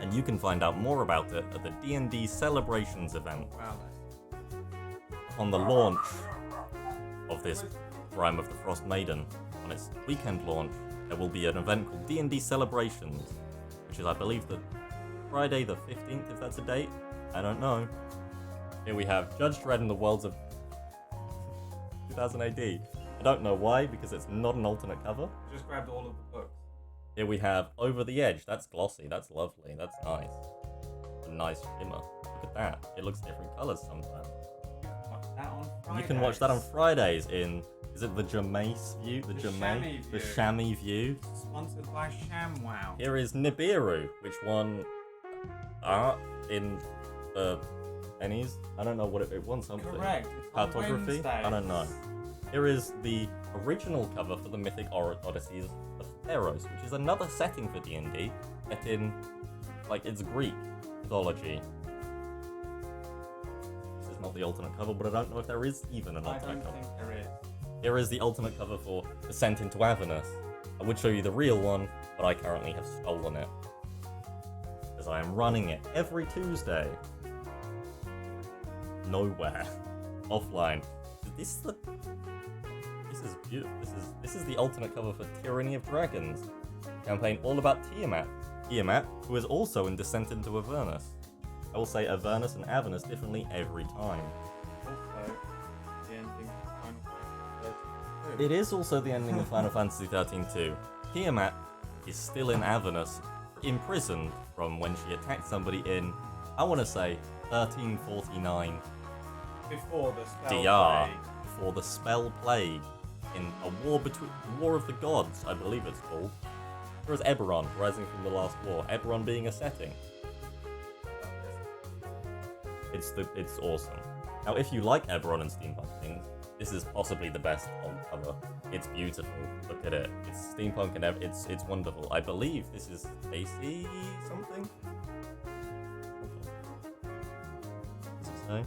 Speaker 8: And you can find out more about it at the D&D Celebrations event.
Speaker 2: Wow.
Speaker 8: On the launch of this Rime of the Frost Maiden, on its weekend launch, there will be an event called D&D Celebrations, which is, I believe, the Friday the 15th, if that's a date. I don't know. Here we have Judge Dredd in the Worlds of 2000 AD. I don't know why, because it's not an alternate cover.
Speaker 2: Just grabbed all of the books.
Speaker 8: Here we have Over the Edge. That's glossy. That's lovely. That's nice. A nice shimmer. Look at that. It looks different colours sometimes.
Speaker 2: Watch that on Fridays.
Speaker 8: You can watch that on Fridays in. Is it the Jameis view? The
Speaker 2: Chamois
Speaker 8: The
Speaker 2: view.
Speaker 8: Chamois view.
Speaker 2: Sponsored by ShamWow.
Speaker 8: Here is Nibiru, which won art in pennies. I don't know what it won something.
Speaker 2: Correct. It's on
Speaker 8: Cartography? I don't know.
Speaker 2: Wednesdays.
Speaker 8: Here is the original cover for the Mythic Odysseys of Theros, which is another setting for D&D, set in, like, it's Greek mythology. This is not the alternate cover, but I don't know if there is even an
Speaker 2: I
Speaker 8: alternate
Speaker 2: don't
Speaker 8: cover.
Speaker 2: think there is.
Speaker 8: Here is the alternate cover for Descent into Avernus. I would show you the real one, but I currently have stolen it. As I am running it every Tuesday. Nowhere. Offline. Is this beautiful. This is the alternate cover for Tyranny of Dragons. Campaign all about Tiamat. Tiamat, who is also in Descent into Avernus. I will say Avernus and Avernus differently every time.
Speaker 2: Also, the ending of Final Fantasy 13.
Speaker 8: It is also the ending of Final Fantasy 13 too. Tiamat is still in Avernus, imprisoned from when she attacked somebody in, I want to say, 1349
Speaker 2: Before the spell
Speaker 8: DR,
Speaker 2: plague.
Speaker 8: before the Spell Plague, in a War of the Gods, I believe it's called. There is Eberron, rising from the last war. Eberron being a setting. It's awesome. Now, if you like Eberron and steampunk things, this is possibly the best old cover. It's beautiful. Look at it. It's steampunk and it's wonderful. I believe this is AC something. Does it say?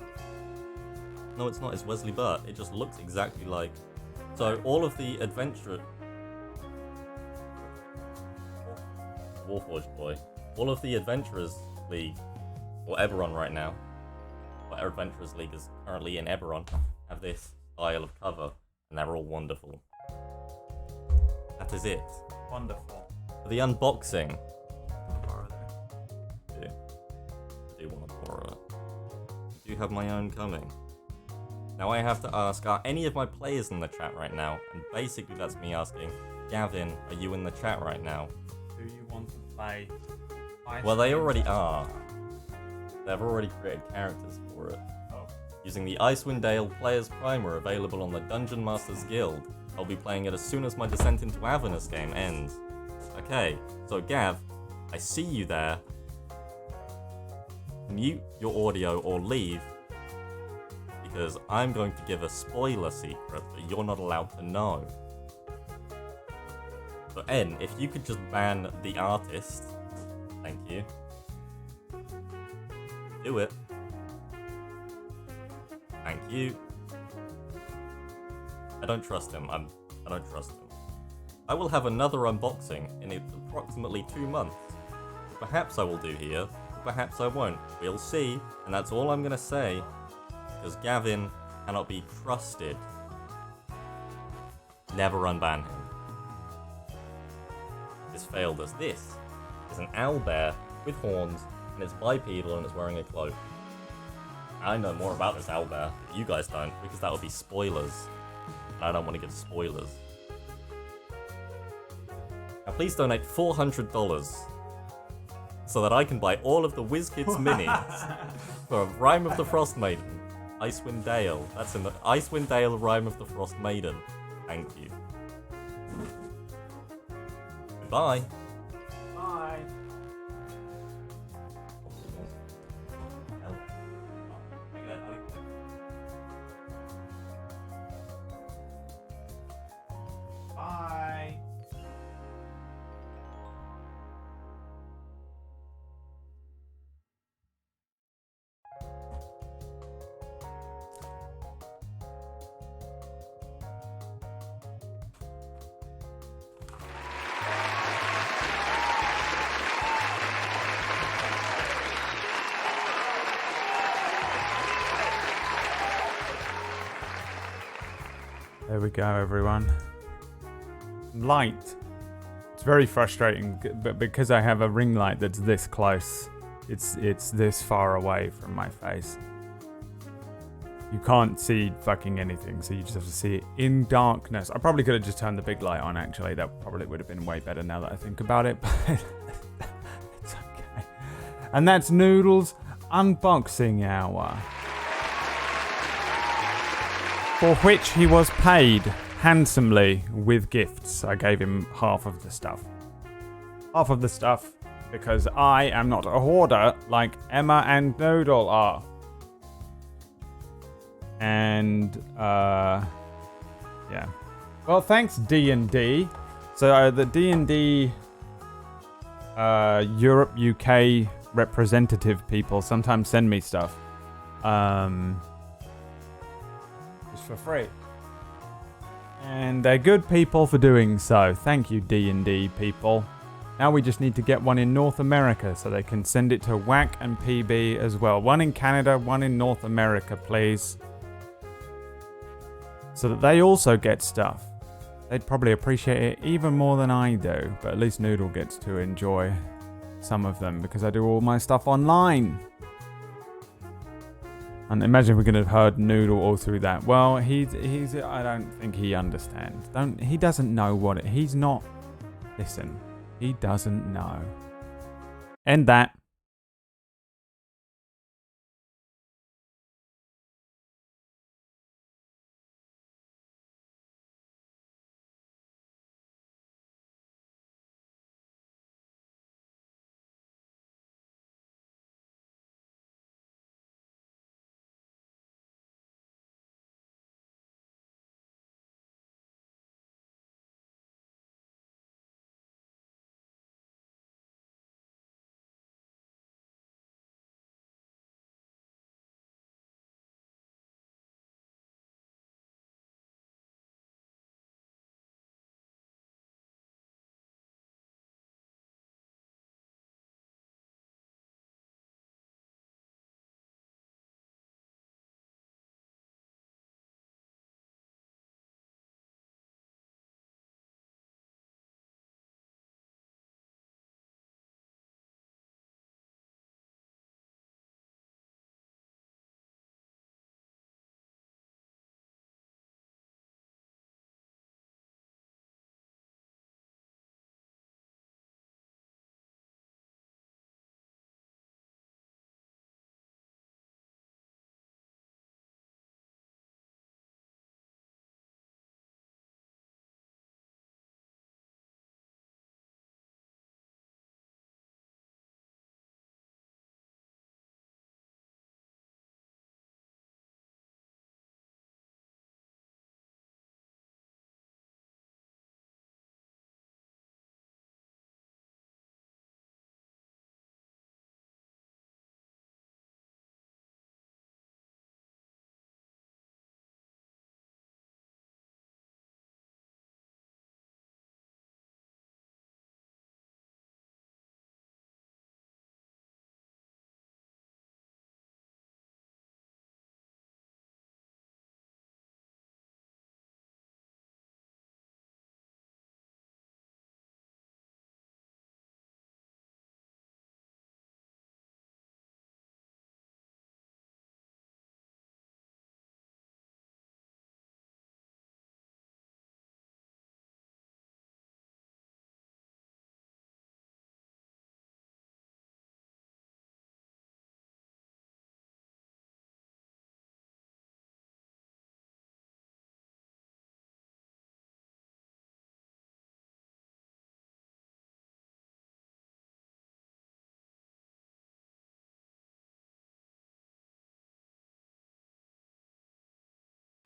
Speaker 8: No, it's not. It's Wesley Burt. It just looks exactly like. So all of the adventure. Warforged boy. All of the Adventurers League, or Eberron right now, but our Adventurers League is currently in Eberron, have this style of cover, and they're all wonderful. That is it.
Speaker 2: Wonderful.
Speaker 8: For the unboxing,
Speaker 2: Borrow that.
Speaker 8: I do want to borrow it. I do have my own coming. Now I have to ask, are any of my players in the chat right now? And basically that's me asking, Gavin, are you in the chat right now?
Speaker 2: Do you want to play?
Speaker 8: Well, they already are. They've already created characters for it. Using the Icewind Dale Players Primer available on the Dungeon Masters Guild. I'll be playing it as soon as my Descent into Avernus game ends. Okay, so Gav, I see you there. Mute your audio or leave, because I'm going to give a spoiler secret that you're not allowed to know. So N, if you could just ban the artist, thank you. Do it. Thank you. I don't trust him. I don't trust him. I will have another unboxing in approximately 2 months. Perhaps I will do here, perhaps I won't. We'll see, and that's all I'm gonna say, because Gavin cannot be trusted. Never unban him. This failed as this is an owlbear with horns, and it's bipedal and it's wearing a cloak. I know more about this owlbear, but you guys don't, because that would be spoilers. And I don't want to give spoilers. Now please donate $400 so that I can buy all of the WizKids minis for Rime of the Frost Maiden. Icewind Dale. That's in the Icewind Dale Rime of the Frost Maiden. Thank you. Goodbye.
Speaker 2: Bye. Bye. There we go, everyone. Light. It's very frustrating, but because I have a ring light that's this close, it's this far away from my face. You can't see fucking anything, so you just have to see it in darkness. I probably could have just turned the big light on, actually. That probably would have been way better now that I think about it, but it's okay. And that's Noodle's unboxing hour, for which he was paid handsomely with gifts. I gave him half of the stuff. Half of the stuff because I am not a hoarder like Emma and Noodle are. And, yeah. Well, thanks, D&D. So, the D&D Europe, UK representative people sometimes send me stuff. Just for free. And they're good people for doing so. Thank you, D&D people. Now we just need to get one in North America so they can send it to WAC and PB as well. One in Canada, one in North America, please. So that they also get stuff. They'd probably appreciate it even more than I do. But at least Noodle gets to enjoy some of them because I do all my stuff online. And imagine we could have heard Noodle all through that. Well, he's I don't think he understands. He doesn't know what it, he's not, listen, he doesn't know. End that.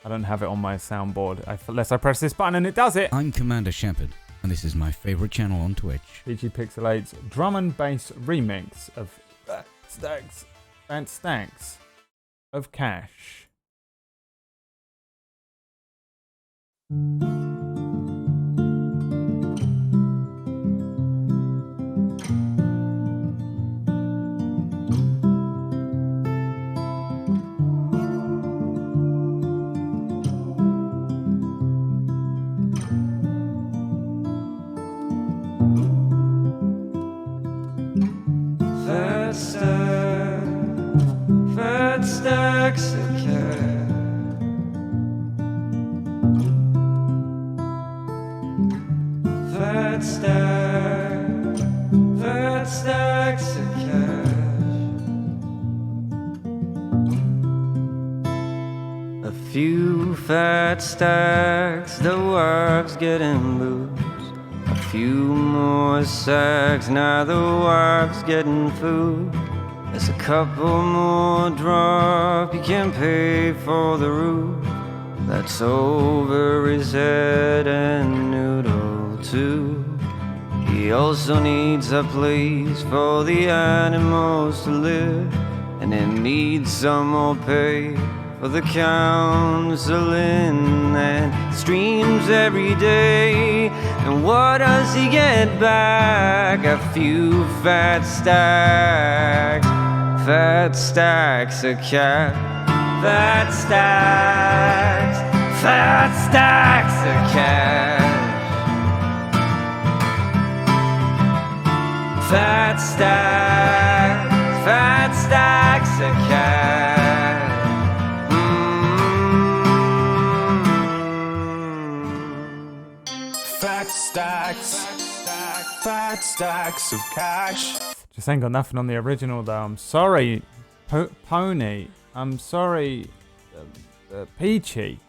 Speaker 2: I don't have it on my soundboard unless I press this button and it does it.
Speaker 9: I'm Commander Shepard, and this is my favorite channel on Twitch.
Speaker 2: Peachy Pixelate's drum and bass remix of Stacks of Cash.
Speaker 1: Fat stacks of cash. Fat stacks of cash. A few fat stacks, the work's getting loose. A few more sacks, now the work's getting food. There's a couple more drop, you can pay for the roof. That's over his head and noodle too. He also needs a place for the animals to live, and it needs some more pay for the counseling and streams every day. And what does he get back? A few fat stacks of cash. Fat stacks of cash. Fat stacks of cash.
Speaker 10: Fat stacks of cash.
Speaker 2: Just ain't got nothing on the original though. I'm sorry, Pony. I'm sorry, Peachy.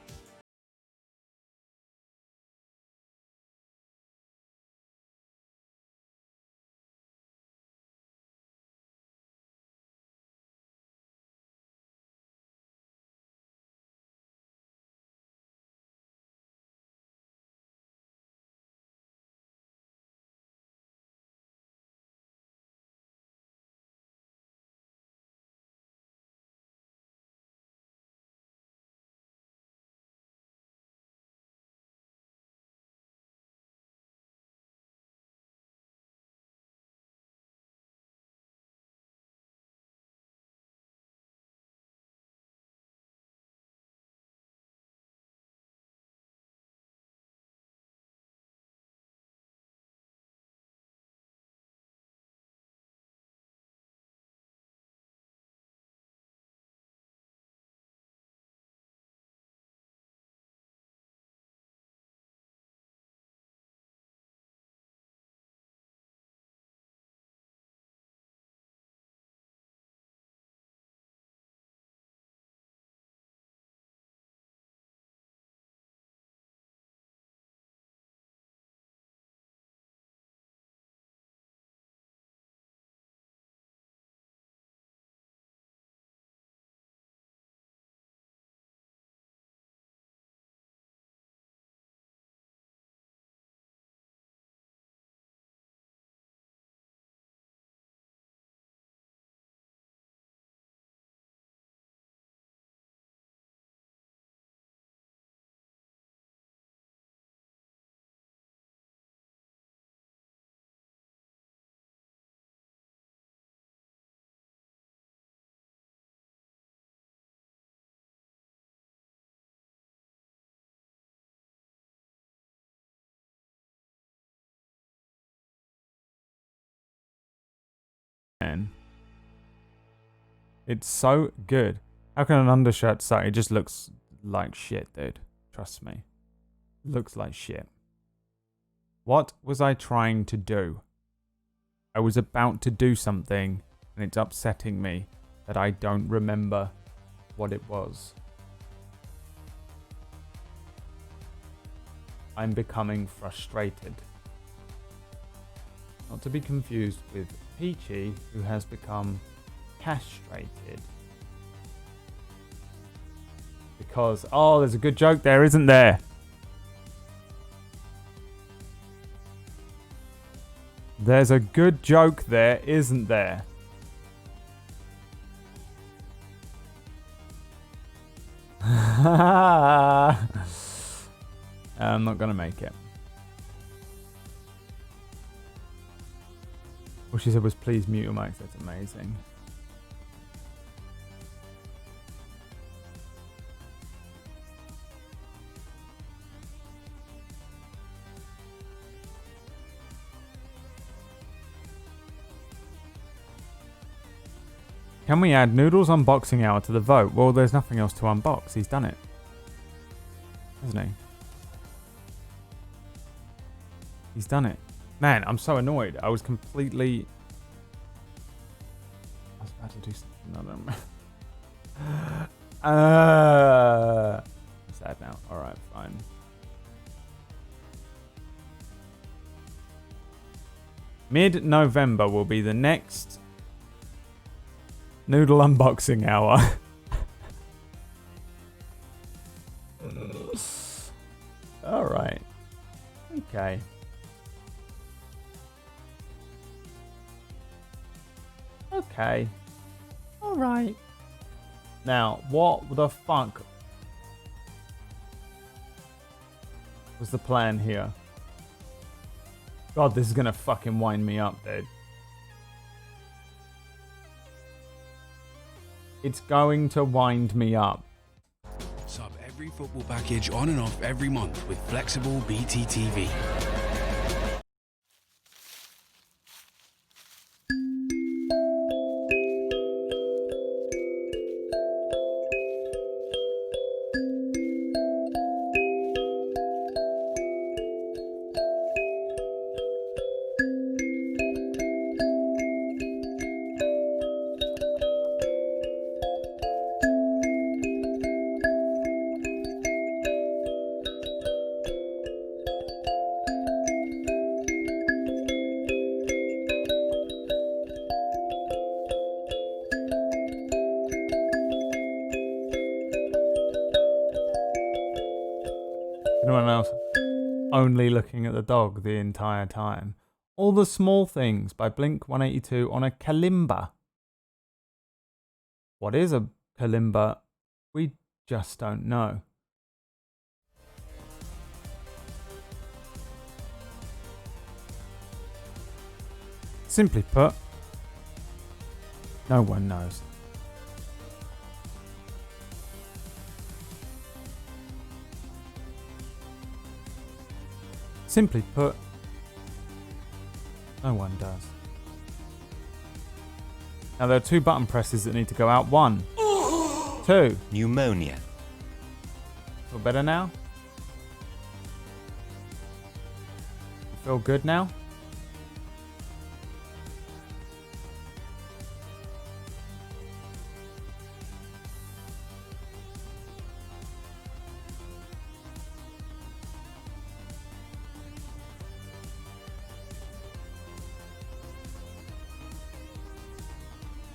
Speaker 2: It's so good. How can an undershirt suck? It just looks like shit, dude. Trust me. Looks like shit. What was I trying to do? I was about to do something, and it's upsetting me that I don't remember what it was. I'm becoming frustrated. Not to be confused with Peachy, who has become castrated. Because, oh, there's a good joke there, isn't there? There's a good joke there, isn't there? I'm not gonna make it. All she said was, please mute your mics. That's amazing. Can we add Noodles unboxing hour to the vote? Well, there's nothing else to unbox. He's done it. Hasn't he? He's done it. Man, I'm so annoyed. I was completely... I was about to do something. I don't know. I'm sad now. Alright, fine. Mid-November will be the next Noodle unboxing hour. Alright. Okay. Okay. Alright. Now, what the fuck was the plan here? God, this is gonna fucking wind me up, dude. It's going to wind me up.
Speaker 11: Sub every football package on and off every month with flexible BT TV.
Speaker 2: Anyone else only looking at the dog the entire time? All the Small Things by Blink 182 on a kalimba. What is a kalimba? We just don't know. Simply put, no one knows. Simply put, no one does. Now there are 2 button presses that need to go out. 1, 2.
Speaker 12: Pneumonia.
Speaker 2: Feel better now? You feel good now?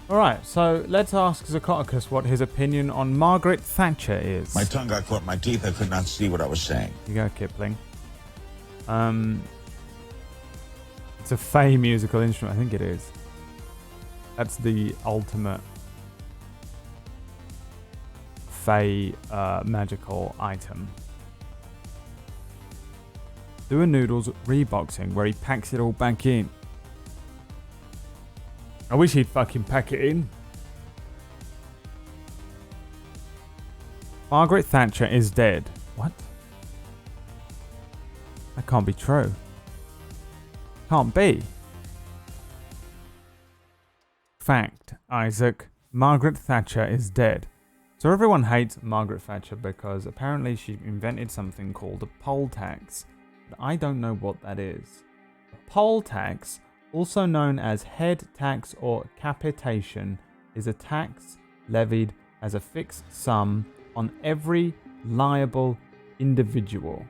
Speaker 2: Alright, so let's ask Zacotticus what his opinion on Margaret Thatcher is.
Speaker 13: My tongue got caught in my teeth. I could not see what I was saying.
Speaker 2: You go, Kipling. It's a Fey musical instrument. I think it is. That's the ultimate Fey magical item. Do a Noodles reboxing where he packs it all back in. I wish he'd fucking pack it in. Margaret Thatcher is dead. What? That can't be true. Can't be. Fact, Isaac. Margaret Thatcher is dead. So everyone hates Margaret Thatcher because apparently she invented something called a poll tax. But I don't know what that is. A poll tax, also known as head tax or capitation, is a tax levied as a fixed sum on every liable individual.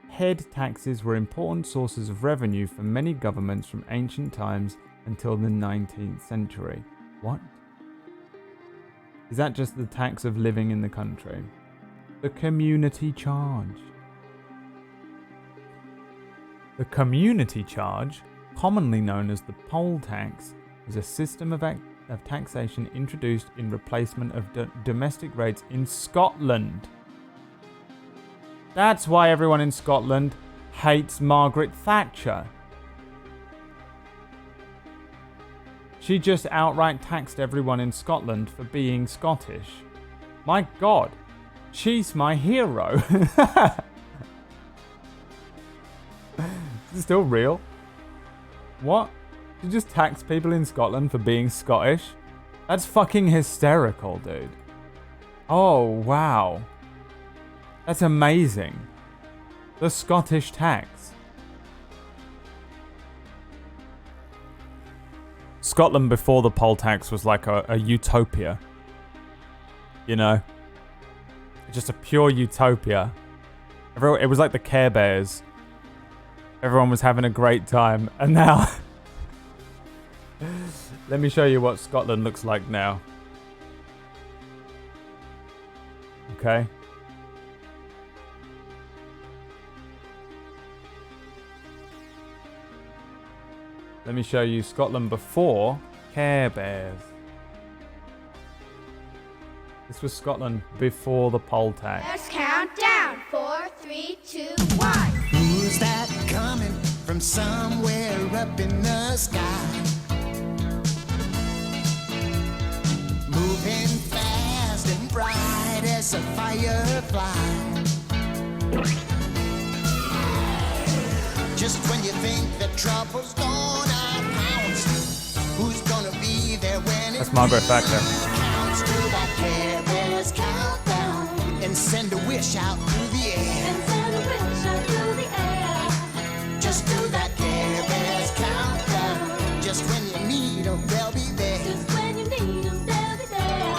Speaker 2: Head taxes were important sources of revenue for many governments from ancient times until the 19th century. What? Is that just the tax of living in the country? The community charge. The community charge, commonly known as the poll tax, is a system of taxation introduced in replacement of domestic rates in Scotland. That's why everyone in Scotland hates Margaret Thatcher. She just outright taxed everyone in Scotland for being Scottish. My God, she's my hero. Is it still real? What? You just tax people in Scotland for being Scottish? That's fucking hysterical, dude. Oh, wow. That's amazing. The Scottish tax. Scotland before the poll tax was like a utopia. You know? Just a pure utopia. It was like the Care Bears. Everyone was having a great time. And now... Let me show you what Scotland looks like now. Okay. Let me show you Scotland before Care Bears. This was Scotland before the poll tax.
Speaker 12: Let's count down. 4, 3, 2, 1.
Speaker 14: Who's that coming from somewhere up in the sky? Moving fast and bright as a firefly. Just when you think that trouble's gone out of house, who's gonna be there when
Speaker 2: That's Margaret Thatcher.
Speaker 14: counts to that Care Bears countdown and send a wish out through the air. And send a wish out through the air. Just do that Care Bears countdown. Just when you need them, they'll be there. Just when you need them, they'll be there.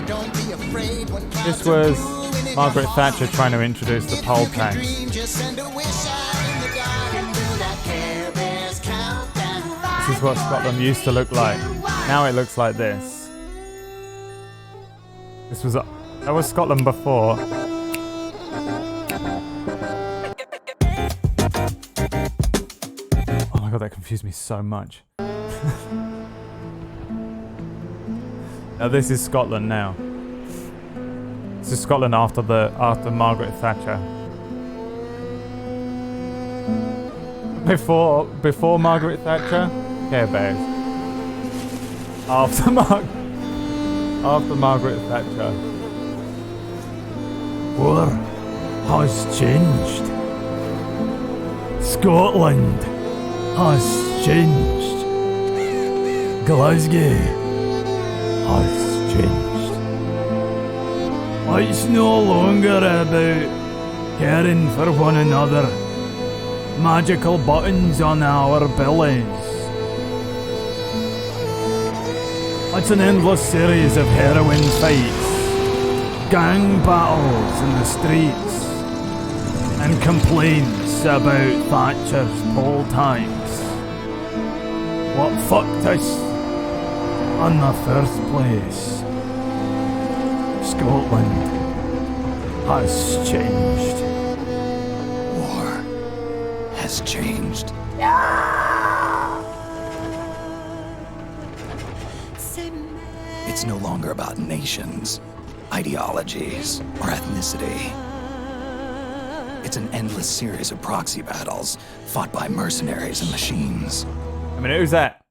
Speaker 14: Don't be afraid when
Speaker 2: This was Margaret Thatcher trying to introduce the poll tax. This is what Scotland used to look like. Now it looks like this. That was Scotland before. Oh my God, that confused me so much. Now this is Scotland now. This is Scotland after Margaret Thatcher. Before Margaret Thatcher, Care Bears. After Margaret Thatcher. War has changed. Scotland has changed. Glasgow has changed. It's no longer about caring for one another. Magical buttons on our bellies. It's an endless series of heroin fights, gang battles in the streets, and complaints about Thatcher's poll tax. What fucked us in the first place? Scotland has changed.
Speaker 15: War has changed. It's no longer about nations, ideologies, or ethnicity. It's an endless series of proxy battles fought by mercenaries and machines.
Speaker 2: I mean, who's that?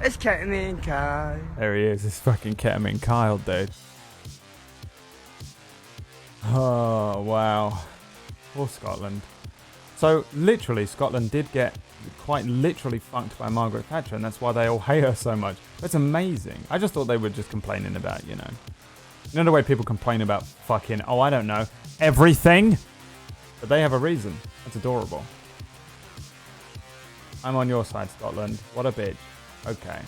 Speaker 3: It's Ketamine Kyle.
Speaker 2: There he is. It's fucking Ketamine Kyle, dude. Oh, wow. Poor Scotland. So, literally, Scotland did get quite literally fucked by Margaret Thatcher, and that's why they all hate her so much. That's amazing. I just thought they were just complaining about, you know the way people complain about fucking, oh, I don't know, everything? But they have a reason. That's adorable. I'm on your side, Scotland. What a bitch. Okay.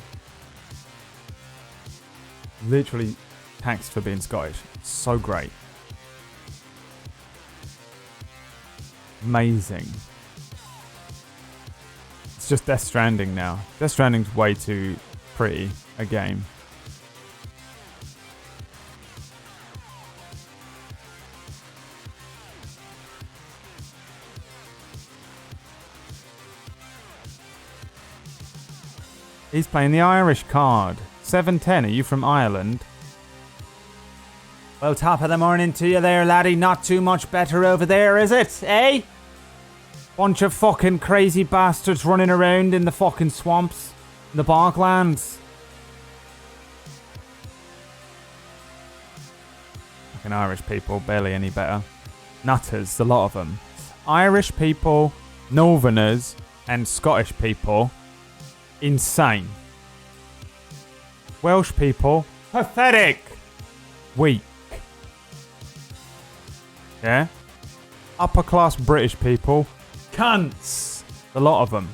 Speaker 2: Literally taxed for being Scottish. So great. Amazing. It's just Death Stranding now. Death Stranding's way too pretty a game. He's playing the Irish card. 710, are you from Ireland? Well, top of the morning to you there, laddie. Not too much better over there, is it? Eh? Bunch of fucking crazy bastards running around in the fucking swamps. In the boglands. Fucking Irish people, barely any better. Nutters, a lot of them. Irish people, Northerners, and Scottish people, insane. Welsh people, pathetic. Weak. Yeah? Upper class British people, cunts. A lot of them.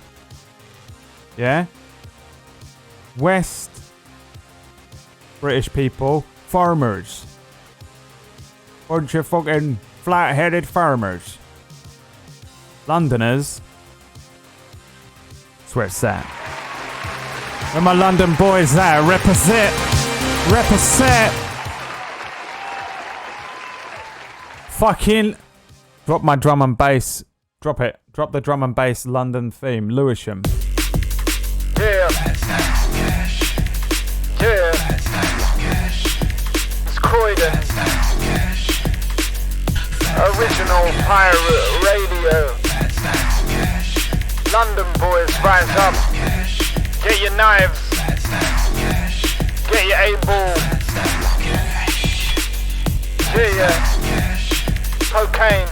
Speaker 2: Yeah? West British people, farmers. Bunch of fucking flat-headed farmers. Londoners. That's where it's at. Where my London boys at? Represent. Represent. Fucking. Drop my drum and bass. Drop it. Drop the drum and bass London theme. Lewisham.
Speaker 16: Yeah. Yeah. It's Croydon. Original pirate radio. London boys, rise up. Get your knives. Get your 8-ball. Yeah. Cocaine.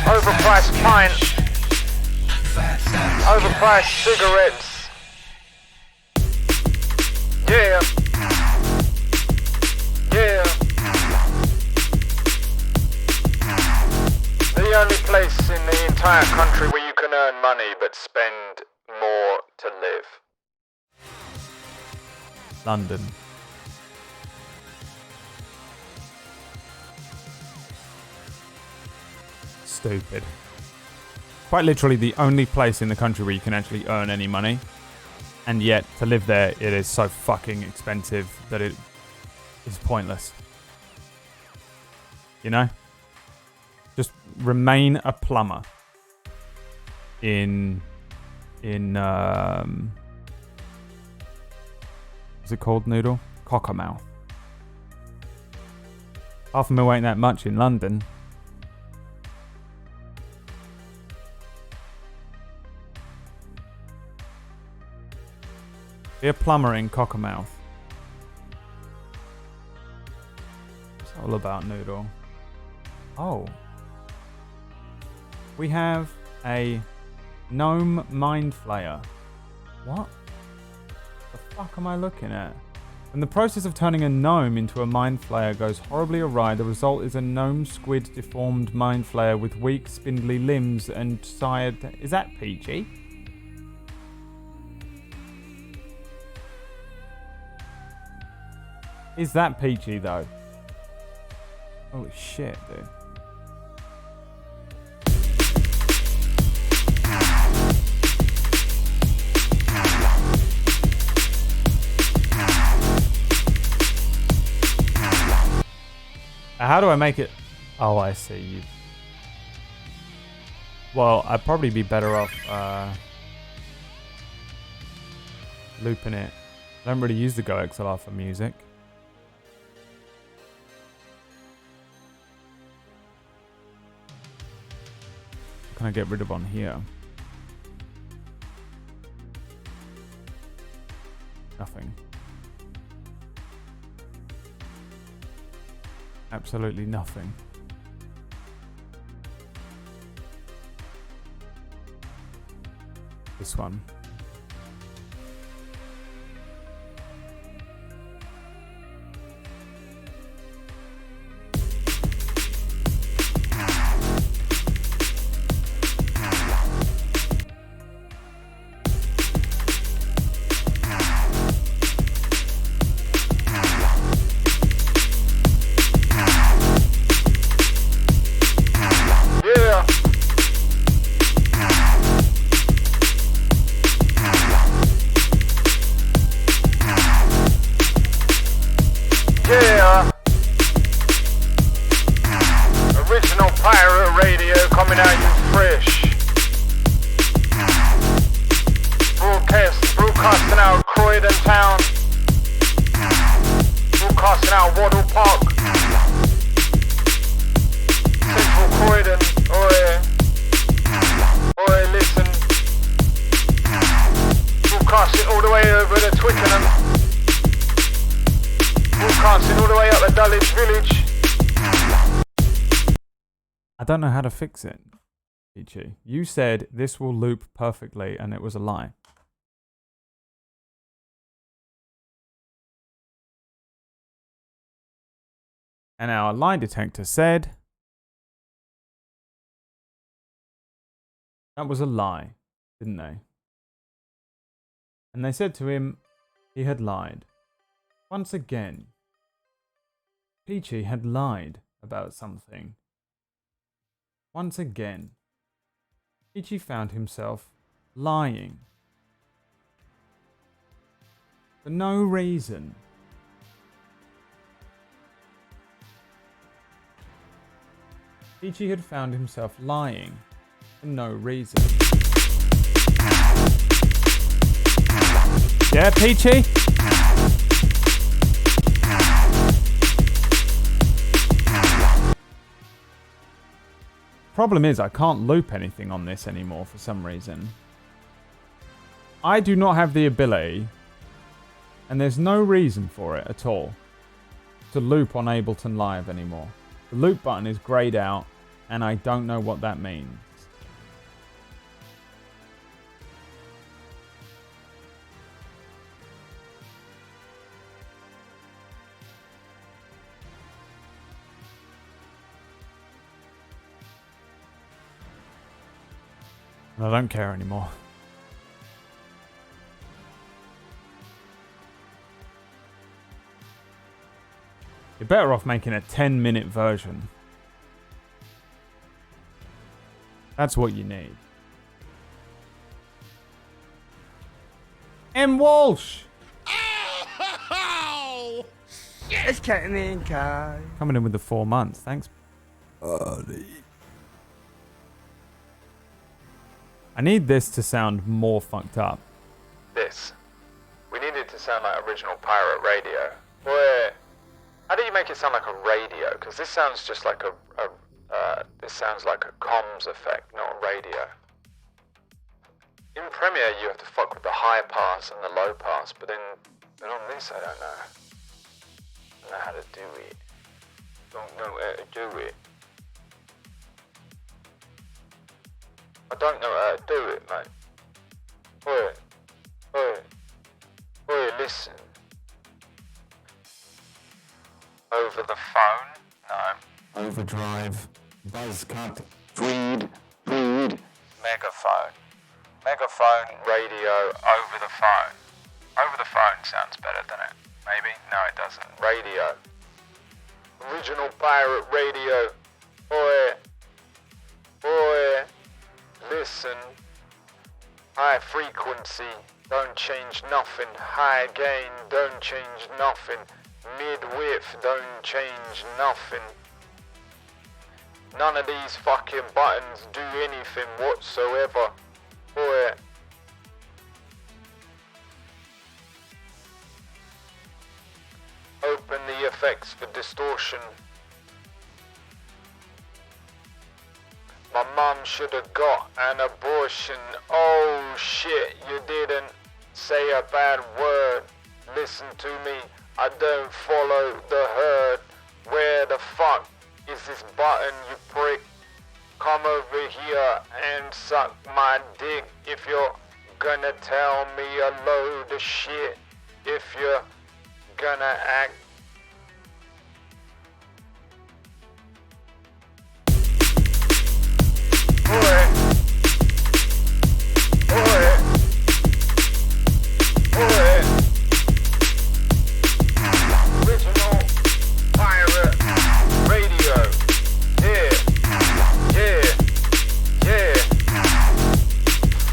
Speaker 16: Overpriced pint. Overpriced cigarettes. Yeah. Yeah. The only place in the entire country where you can earn money but spend more to live.
Speaker 2: London. Stupid. Quite literally the only place in the country where you can actually earn any money. And yet, to live there, it is so fucking expensive that it is pointless. You know? Just remain a plumber. In what's it called, Noodle? Cockermouth. $500,000 ain't that much in London. Be a plumber in Cockermouth. It's all about Noodle. Oh. We have a gnome mind flayer. What? The fuck am I looking at? When the process of turning a gnome into a mind flayer goes horribly awry, the result is a gnome squid deformed mind flayer with weak, spindly limbs and sired... Is that PG? Is that PG though? Holy shit, dude. How do I make it? Oh, I see you. Well, I'd probably be better off looping it. I don't really use the Go XLR for music. What can I get rid of on here? Nothing. Absolutely nothing. This one.
Speaker 16: Broadcasting out of Waddle Park. Central Croydon. Oi, listen. Broadcasting all the way over to Twickenham. Broadcasting all the way up to Dulwich Village.
Speaker 2: I don't know how to fix it, Peachy. You said this will loop perfectly and it was a lie. And our lie detector said that was a lie, didn't they? And they said to him he had lied. Once again, Peachy had lied about something. Once again, Peachy found himself lying. For no reason. Peachy had found himself lying for no reason. Yeah, Peachy? Problem is, I can't loop anything on this anymore for some reason. I do not have the ability, and there's no reason for it at all, to loop on Ableton Live anymore. The loop button is grayed out, and I don't know what that means. I don't care anymore. You're better off making a 10-minute version. That's what you need. M. Walsh!
Speaker 3: It's CHatTiN, Kai.
Speaker 2: Coming in with the 4 months. Thanks. I need this to sound more fucked up.
Speaker 16: This. We need it to sound like original pirate radio. Boy, how do you make it sound like a radio? Because this sounds just like this sounds like a comms effect, not a radio. In Premiere, you have to fuck with the high pass and the low pass, but on this, I don't know. I don't know how to do it. Don't know how to do it. I don't know how to do it, mate. Oi, listen. Over the phone? No.
Speaker 13: Overdrive, buzz cut,
Speaker 16: Tweed. Megaphone, radio, over the phone. Over the phone sounds better, doesn't it? Maybe? No, it doesn't. Radio. Original pirate radio. Oi. Listen. High frequency, don't change nothing. High gain, don't change nothing. Mid-width, don't change nothing. None of these fucking buttons do anything whatsoever. Boy. Open the effects for distortion. My mum should have got an abortion. Oh shit, you didn't say a bad word. Listen to me, I don't follow the herd. Where the fuck is this button, you prick? Come over here and suck my dick if you're gonna tell me a load of shit. If you're gonna act Original pirate radio. Yeah.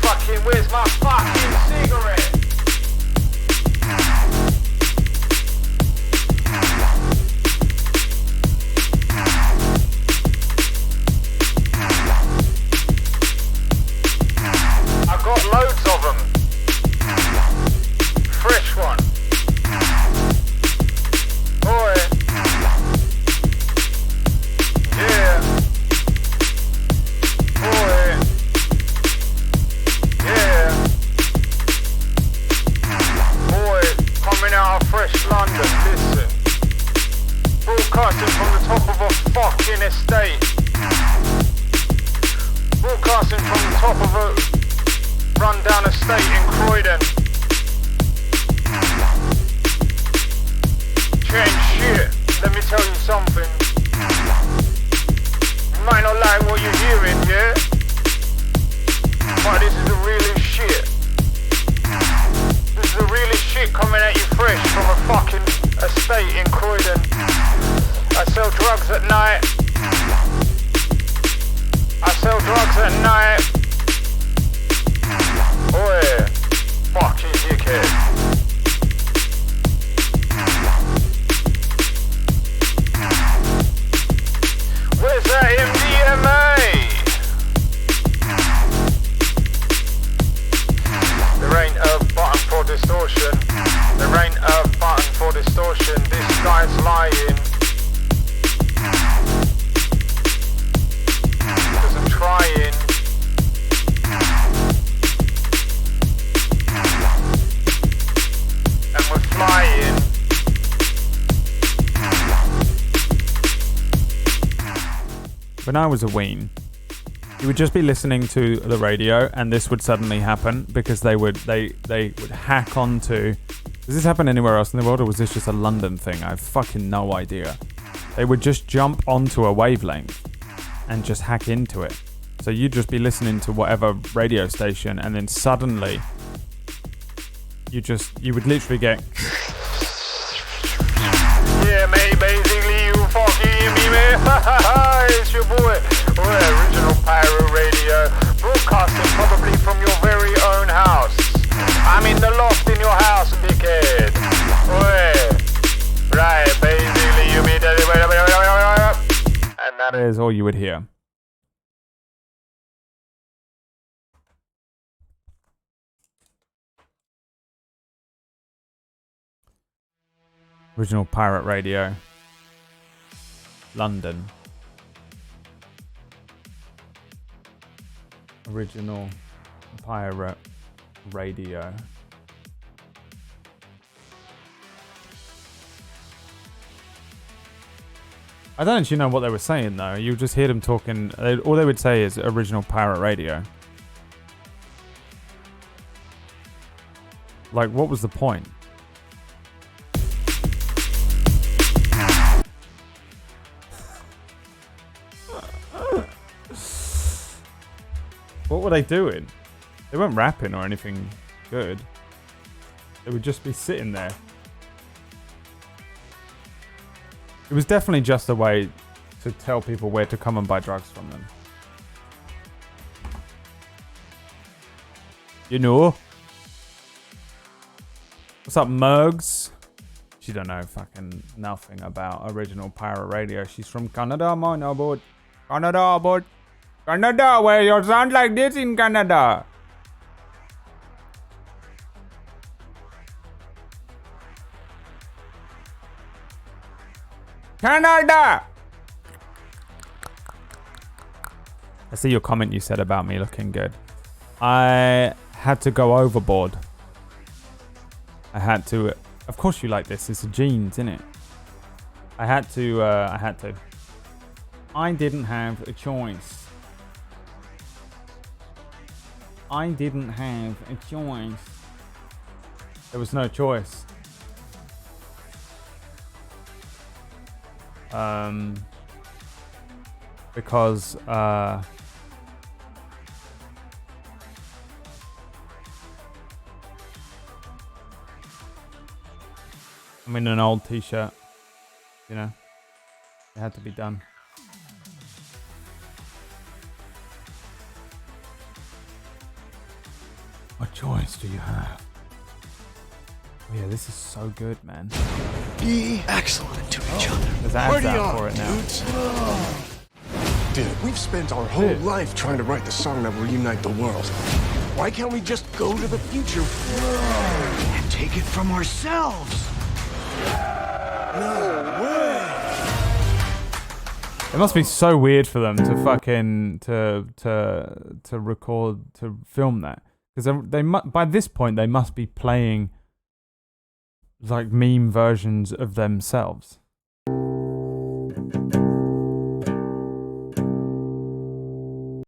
Speaker 16: Fucking, where's my fucking cigarette? I got loads of them. Fresh one. Boy. estate in Croydon. Change shit. Let me tell you something. You might not like what you're hearing, yeah? But this is the really shit. This is the really shit coming at you fresh from a fucking estate in Croydon. I sell drugs at night. I sell drugs at night. Oi, fucking dickhead. Where's that MDMA? There ain't a button for distortion. There ain't a button for distortion. This guy's lying. Cause I'm trying. And we're flying.
Speaker 2: When I was a ween, you would just be listening to the radio, and this would suddenly happen because they would hack onto. Does this happen anywhere else in the world, or was this just a London thing? I have fucking no idea. They would just jump onto a wavelength and just hack into it. So you'd just be listening to whatever radio station, and then suddenly you would literally get.
Speaker 16: Yeah, mate, basically you fucking hear me, man. It's your boy. Original Pyro Radio. Broadcasting probably from your very own house. I'm in the loft in your house, dickhead. Right, basically you be and that
Speaker 2: is all you would hear. Original Pirate Radio. London. Original Pirate Radio. I don't actually know what they were saying though. You just hear them talking. All they would say is Original Pirate Radio. Like, what was the point? What were they doing? They weren't rapping or anything good. They would just be sitting there. It was definitely just a way to tell people where to come and buy drugs from them. You know? What's up, Mugs? She don't know fucking nothing about Original Pirate Radio. She's from Canada, man, aboard. Canada, aboard. Canada, where you sound like this in Canada. Canada! I see your comment you said about me looking good. I had to go overboard. I had to. Of course you like this. It's a jeans, isn't it? I had to. I didn't have a choice. I didn't have a choice. There was no choice. Because I'm in an old t-shirt, you know, it had to be done. What choice do you have? Oh yeah, this is so good, man.
Speaker 6: Be excellent to each other.
Speaker 2: There's ads out for it now.
Speaker 6: Dudes. Dude, we've spent our whole life trying to write the song that will unite the world. Why can't we just go to the future and take it from ourselves? No way.
Speaker 2: It must be so weird for them to fucking to record, to film that, because they by this point they must be playing like meme versions of themselves.